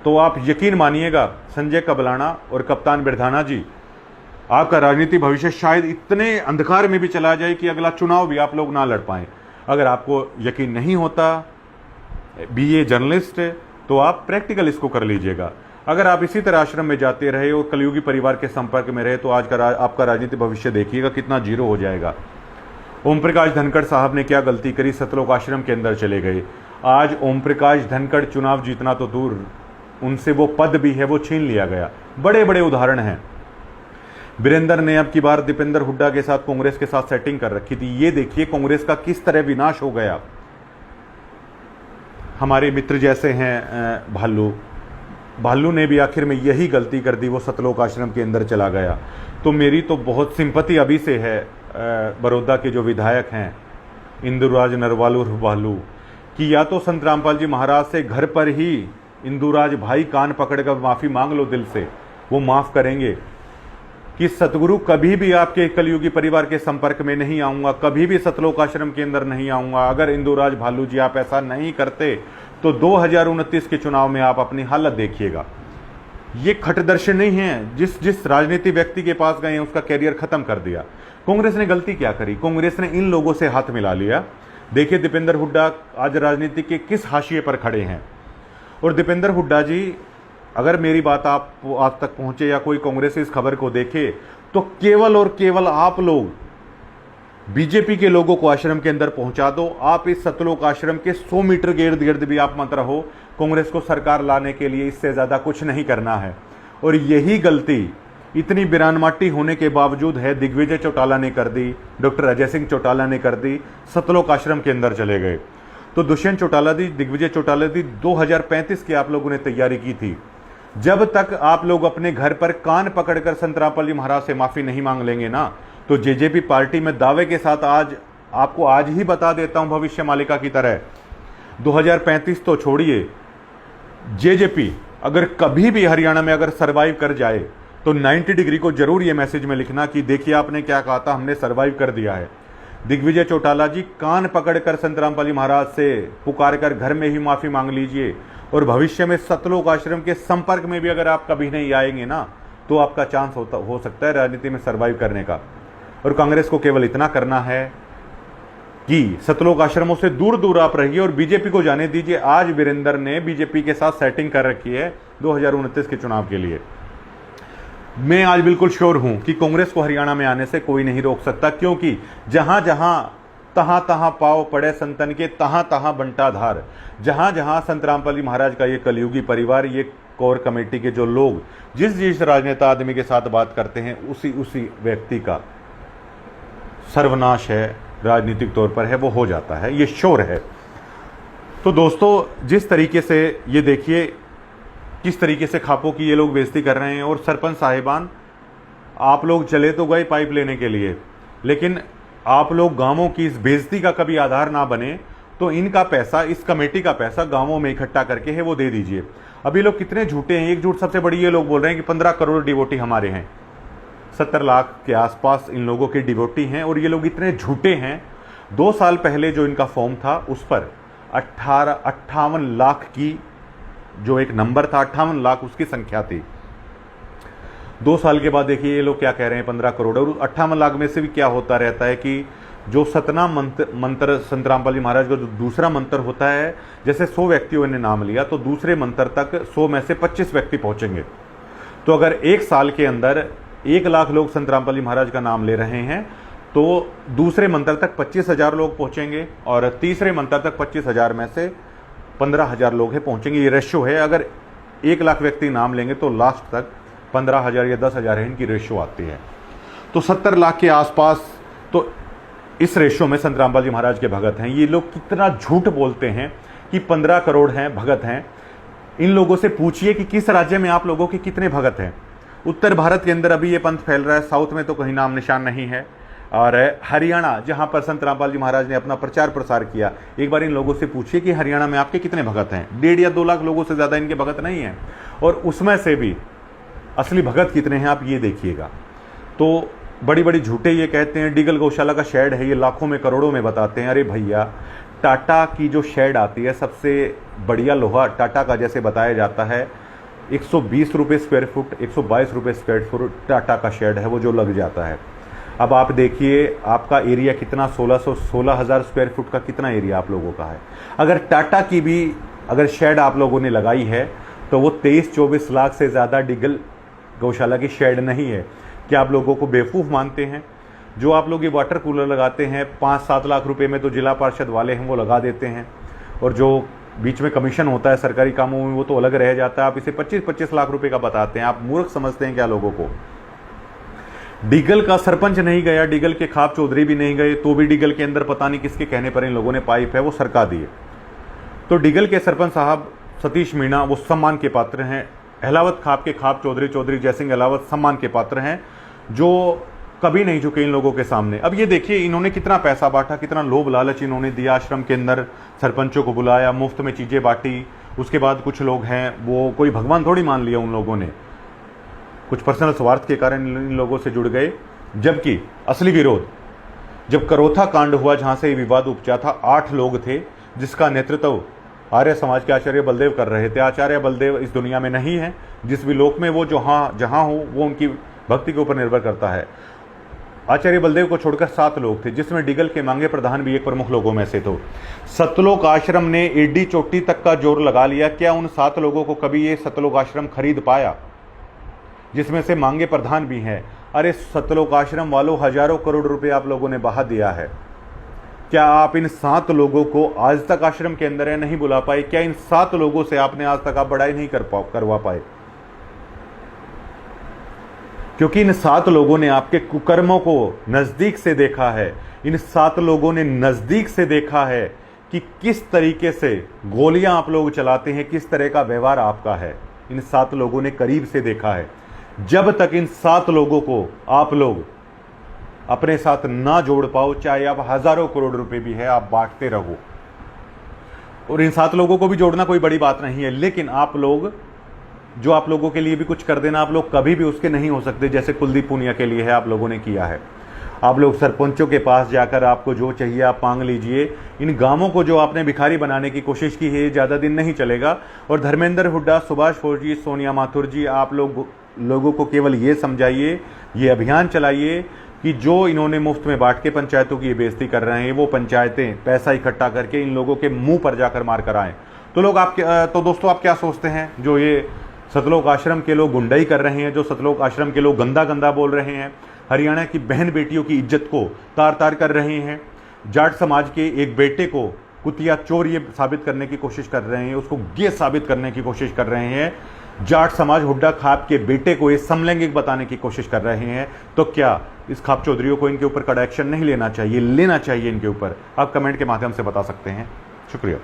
तो आप यकीन मानिएगा, संजय कबलाना और कप्तान बिरधाना जी, आपका राजनीतिक भविष्य शायद इतने अंधकार में भी चला जाए कि अगला चुनाव भी आप लोग ना लड़ पाएं। अगर आपको यकीन नहीं होता, बीए जर्नलिस्ट, तो आप प्रैक्टिकल इसको कर लीजिएगा। अगर आप इसी तरह आश्रम में जाते रहे और कलयुगी परिवार के संपर्क में रहे तो आज का आपका राजनीतिक भविष्य देखिएगा कितना जीरो हो जाएगा। ओम प्रकाश धनखड़ साहब ने क्या गलती करी, सतलोक आश्रम के अंदर चले गए। आज ओम प्रकाश धनखड़ चुनाव जीतना तो दूर, उनसे वो पद भी है वो छीन लिया गया। बड़े बड़े उदाहरण हैं। वीरेंद्र ने अब की बार दीपेंद्र हुड्डा के साथ कांग्रेस के साथ सेटिंग कर रखी थी। ये देखिए कांग्रेस का किस तरह विनाश हो गया। हमारे मित्र जैसे हैं भालू ने भी आखिर में यही गलती कर दी, वो सतलोक आश्रम के अंदर चला गया। तो मेरी तो बहुत सिंपति अभी से है बड़ौदा के जो विधायक हैं इंदुराज नरवालू भालू कि या तो संत रामपाल जी महाराज से घर पर ही इंदुराज भाई कान पकड़कर माफ़ी मांग लो दिल से, वो माफ़ करेंगे कि सतगुरु कभी भी आपके कलयुगी परिवार के संपर्क में नहीं आऊँगा, कभी भी सतलोक आश्रम के अंदर नहीं आऊँगा। अगर इंदुराज भालू जी आप ऐसा नहीं करते तो 2029 के चुनाव में आप अपनी हालत देखिएगा। ये खटदर्शी नहीं है, जिस राजनीति व्यक्ति के पास गए उसका कैरियर खत्म कर दिया। कांग्रेस ने गलती क्या करी, कांग्रेस ने इन लोगों से हाथ मिला लिया। देखिए दीपेंद्र हुड्डा आज राजनीति के किस हाशिए पर खड़े हैं। और दीपेंद्र हुड्डा जी, अगर मेरी बात आप तक पहुंचे या कोई कांग्रेस इस खबर को देखे तो केवल और केवल आप लोग बीजेपी के लोगों को आश्रम के अंदर पहुंचा दो। आप इस सतलोक आश्रम के 100 मीटर के इर्द गिर्द भी आप मत रहो। कांग्रेस को सरकार लाने के लिए इससे ज़्यादा कुछ नहीं करना है। और यही गलती इतनी बिरानमाटी होने के बावजूद है दिग्विजय चौटाला ने कर दी, डॉक्टर अजय सिंह चौटाला ने कर दी, सतलोक आश्रम के अंदर चले गए। तो दुष्यंत चौटाला दी, दिग्विजय चौटाला दी 2035 की आप लोगों ने तैयारी की थी। जब तक आप लोग अपने घर पर कान पकड़कर संत रामपाल जी महाराज से माफ़ी नहीं मांग लेंगे ना, तो जेजेपी पार्टी में दावे के साथ आपको आज ही बता देता हूं भविष्य मालिका की तरह, 2035 तो छोड़िए, जेजेपी अगर कभी भी हरियाणा में अगर सरवाइव कर जाए तो 90 डिग्री को जरूर ये मैसेज में लिखना कि देखिए आपने क्या कहा था, हमने सरवाइव कर दिया है। दिग्विजय चौटाला जी, कान पकड़कर संत रामपाल जी महाराज से पुकार कर घर में ही माफ़ी मांग लीजिए। और भविष्य में सतलोक आश्रम के संपर्क में भी अगर आप कभी नहीं आएंगे ना, तो आपका चांस हो सकता है राजनीति में सरवाइव करने का। और कांग्रेस को केवल इतना करना है कि सतलोक आश्रमों से दूर दूर आप रहिए और बीजेपी को जाने दीजिए। आज वीरेंद्र ने बीजेपी के साथ सेटिंग कर रखी है 2029 के चुनाव के लिए। मैं आज बिल्कुल श्योर हूं कि कांग्रेस को हरियाणा में आने से कोई नहीं रोक सकता, क्योंकि जहां जहां तहाँ तहाँ पाव पड़े संतन के, तहाँ तहाँ बंटा धार। जहाँ जहाँ संत रामपाल जी महाराज का ये कलयुगी परिवार, ये कोर कमेटी के जो लोग जिस जिस राजनेता आदमी के साथ बात करते हैं, उसी उसी व्यक्ति का सर्वनाश है, राजनीतिक तौर पर है, वो हो जाता है। ये शोर है। तो दोस्तों, जिस तरीके से ये देखिए किस तरीके से खापों की ये लोग बेइज्जती कर रहे हैं। और सरपंच साहिबान, आप लोग चले तो गए पाइप लेने के लिए, लेकिन आप लोग गांवों की इस बेइज्जती का कभी आधार ना बने, तो इनका पैसा, इस कमेटी का पैसा गांवों में इकट्ठा करके है वो दे दीजिए। अभी लोग कितने झूठे हैं। एक झूठ सबसे बड़ी, ये लोग बोल रहे हैं कि 15 करोड़ डिवोटी हमारे हैं। 70 लाख के आसपास इन लोगों के डिवोटी हैं, और ये लोग इतने झूठे हैं। 2 साल पहले जो इनका फॉर्म था उस पर 58 लाख की जो एक नंबर था, 58 लाख उसकी संख्या थी। 2 साल के बाद देखिए ये लोग क्या कह रहे हैं, 15 करोड़। और 58 लाख में से भी क्या होता रहता है कि जो सतना मंत्र संत रामपाल जी महाराज का जो दूसरा मंत्र होता है, जैसे 100 व्यक्तियों ने नाम लिया तो दूसरे मंत्र तक 100 में से 25 व्यक्ति पहुंचेंगे। तो अगर 1 साल के अंदर 1 लाख लोग संत रामपाल जी महाराज का नाम ले रहे हैं, तो दूसरे मंत्र तक 25,000 लोग पहुंचेंगे, और तीसरे मंत्र तक 25,000 में से 15,000 लोग हैं पहुंचेंगे। ये रेशो है। अगर 1 लाख व्यक्ति नाम लेंगे तो लास्ट तक 15,000 या 10,000 है, इनकी रेशो आती है। तो 70 लाख के आसपास, तो इस रेशो में संत रामपाल जी महाराज के भगत हैं। ये लोग कितना झूठ बोलते हैं कि 15 करोड़ हैं, भगत हैं। इन लोगों से पूछिए कि किस राज्य में आप लोगों के कितने भगत हैं। उत्तर भारत के अंदर अभी ये पंथ फैल रहा है, साउथ में तो कहीं नाम निशान नहीं है। और हरियाणा, जहां पर संत रामपाल जी महाराज ने अपना प्रचार प्रसार किया, एक बार इन लोगों से पूछिए कि हरियाणा में आपके कितने भगत हैं। 1.5 या 2 लाख लोगों से ज़्यादा इनके भगत नहीं हैं, और उसमें से भी असली भगत कितने हैं आप ये देखिएगा। तो बड़ी बड़ी झूठे ये कहते हैं डीगल गौशाला का शेड है, ये लाखों में करोड़ों में बताते हैं। अरे भैया, टाटा की जो शेड आती है, सबसे बढ़िया लोहा टाटा का जैसे बताया जाता है, 120 रुपये स्क्वायर फुट, 122 रुपये स्क्वायर फुट टाटा का शेड है वो जो लग जाता है। अब आप देखिए आपका एरिया कितना, 16,000 स्क्वायर फुट का कितना एरिया आप लोगों का है। अगर टाटा की भी अगर शेड आप लोगों ने लगाई है तो वो 23-24 लाख से ज़्यादा डीगल गौशाला की शेड नहीं है। क्या आप लोगों को बेवकूफ़ मानते हैं? जो आप लोग ये वाटर कूलर लगाते हैं 5-7 लाख रुपए में, तो जिला पार्षद वाले हैं वो लगा देते हैं, और जो बीच में कमीशन होता है सरकारी कामों में वो तो अलग रह जाता है। आप इसे 25-25 लाख रुपए का बताते हैं। आप मूर्ख समझते हैं क्या लोगों को? डीगल का सरपंच नहीं गया, डीगल के खाप चौधरी भी नहीं गए, तो भी डीगल के अंदर पता नहीं किसके कहने पर इन लोगों ने पाइप है वो सरका दिए। तो डीगल के सरपंच साहब सतीश मीणा वो सम्मान के पात्र हैं। अहलावत खाप के खाप चौधरी जयसिंह अहलावत सम्मान के पात्र हैं, जो कभी नहीं झुके इन लोगों के सामने। अब ये देखिए इन्होंने कितना पैसा बांटा, कितना लोभ लालच इन्होंने दिया। आश्रम के अंदर सरपंचों को बुलाया, मुफ्त में चीज़ें बांटी। उसके बाद कुछ लोग हैं वो कोई भगवान थोड़ी मान लिया उन लोगों ने, कुछ पर्सनल स्वार्थ के कारण इन लोगों से जुड़ गए। जबकि असली विरोध जब करोथा कांड हुआ, जहाँ से ये विवाद उपजा था, 8 लोग थे जिसका नेतृत्व आर्य समाज के आचार्य बलदेव कर रहे थे। आचार्य बलदेव इस दुनिया में नहीं है, जिस भी लोक में वो जहाँ हो वो उनकी भक्ति के ऊपर निर्भर करता है। आचार्य बलदेव को छोड़कर 7 लोग थे, जिसमें डीगल के मांगे प्रधान भी एक प्रमुख लोगों में से। तो सतलोक आश्रम ने एडी चोटी तक का जोर लगा लिया। क्या उन 7 लोगों को कभी ये सतलोक आश्रम खरीद पाया, जिसमें से मांगे प्रधान भी हैं? अरे सतलोक आश्रम वालों, हजारों करोड़ रुपए आप लोगों ने बहा दिया है। क्या आप इन 7 लोगों को आज तक आश्रम के अंदर नहीं बुला पाए? क्या इन 7 लोगों से आपने आज तक आप बड़ाई नहीं करवा पाए? क्योंकि इन 7 लोगों ने आपके कुकर्मों को नजदीक से देखा है। इन 7 लोगों ने नजदीक से देखा है कि किस तरीके से गोलियां आप लोग चलाते हैं, किस तरह का व्यवहार आपका है। इन 7 लोगों ने करीब से देखा है। जब तक इन 7 लोगों को आप लोग अपने साथ ना जोड़ पाओ, चाहे आप हजारों करोड़ रुपए भी है, आप बांटते रहो। और इन 7 लोगों को भी जोड़ना कोई बड़ी बात नहीं है, लेकिन आप लोग जो आप लोगों के लिए भी कुछ कर देना, आप लोग कभी भी उसके नहीं हो सकते। जैसे कुलदीप पुनिया के लिए है, आप लोगों ने किया है। आप लोग सरपंचों के पास जाकर आपको जो चाहिए आप मांग लीजिए। इन गांवों को जो आपने भिखारी बनाने की कोशिश की है, ये ज़्यादा दिन नहीं चलेगा। और धर्मेंद्र हुड्डा, सुभाष फौजी, सोनिया माथुर जी, आप लोगों को केवल ये समझाइए, ये अभियान चलाइए कि जो इन्होंने मुफ्त में बांट के पंचायतों की ये बेइज्जती कर रहे हैं, वो पंचायतें पैसा इकट्ठा करके इन लोगों के मुंह पर जाकर मार कर आएँ। तो दोस्तों आप क्या सोचते हैं? जो ये सतलोक आश्रम के लोग गुंडाई कर रहे हैं, जो सतलोक आश्रम के लोग गंदा बोल रहे हैं, हरियाणा की बहन बेटियों की इज्जत को तार तार कर रहे हैं, जाट समाज के एक बेटे को कुतिया चोर ये साबित करने की कोशिश कर रहे हैं, उसको ये साबित करने की कोशिश कर रहे हैं, जाट समाज हुड्डा खाप के बेटे को ये समलैंगिक बताने की कोशिश कर रहे हैं, तो क्या इस खाप चौधरियों को इनके ऊपर कड़ा एक्शन नहीं लेना चाहिए? लेना चाहिए इनके ऊपर। आप कमेंट के माध्यम से बता सकते हैं। शुक्रिया।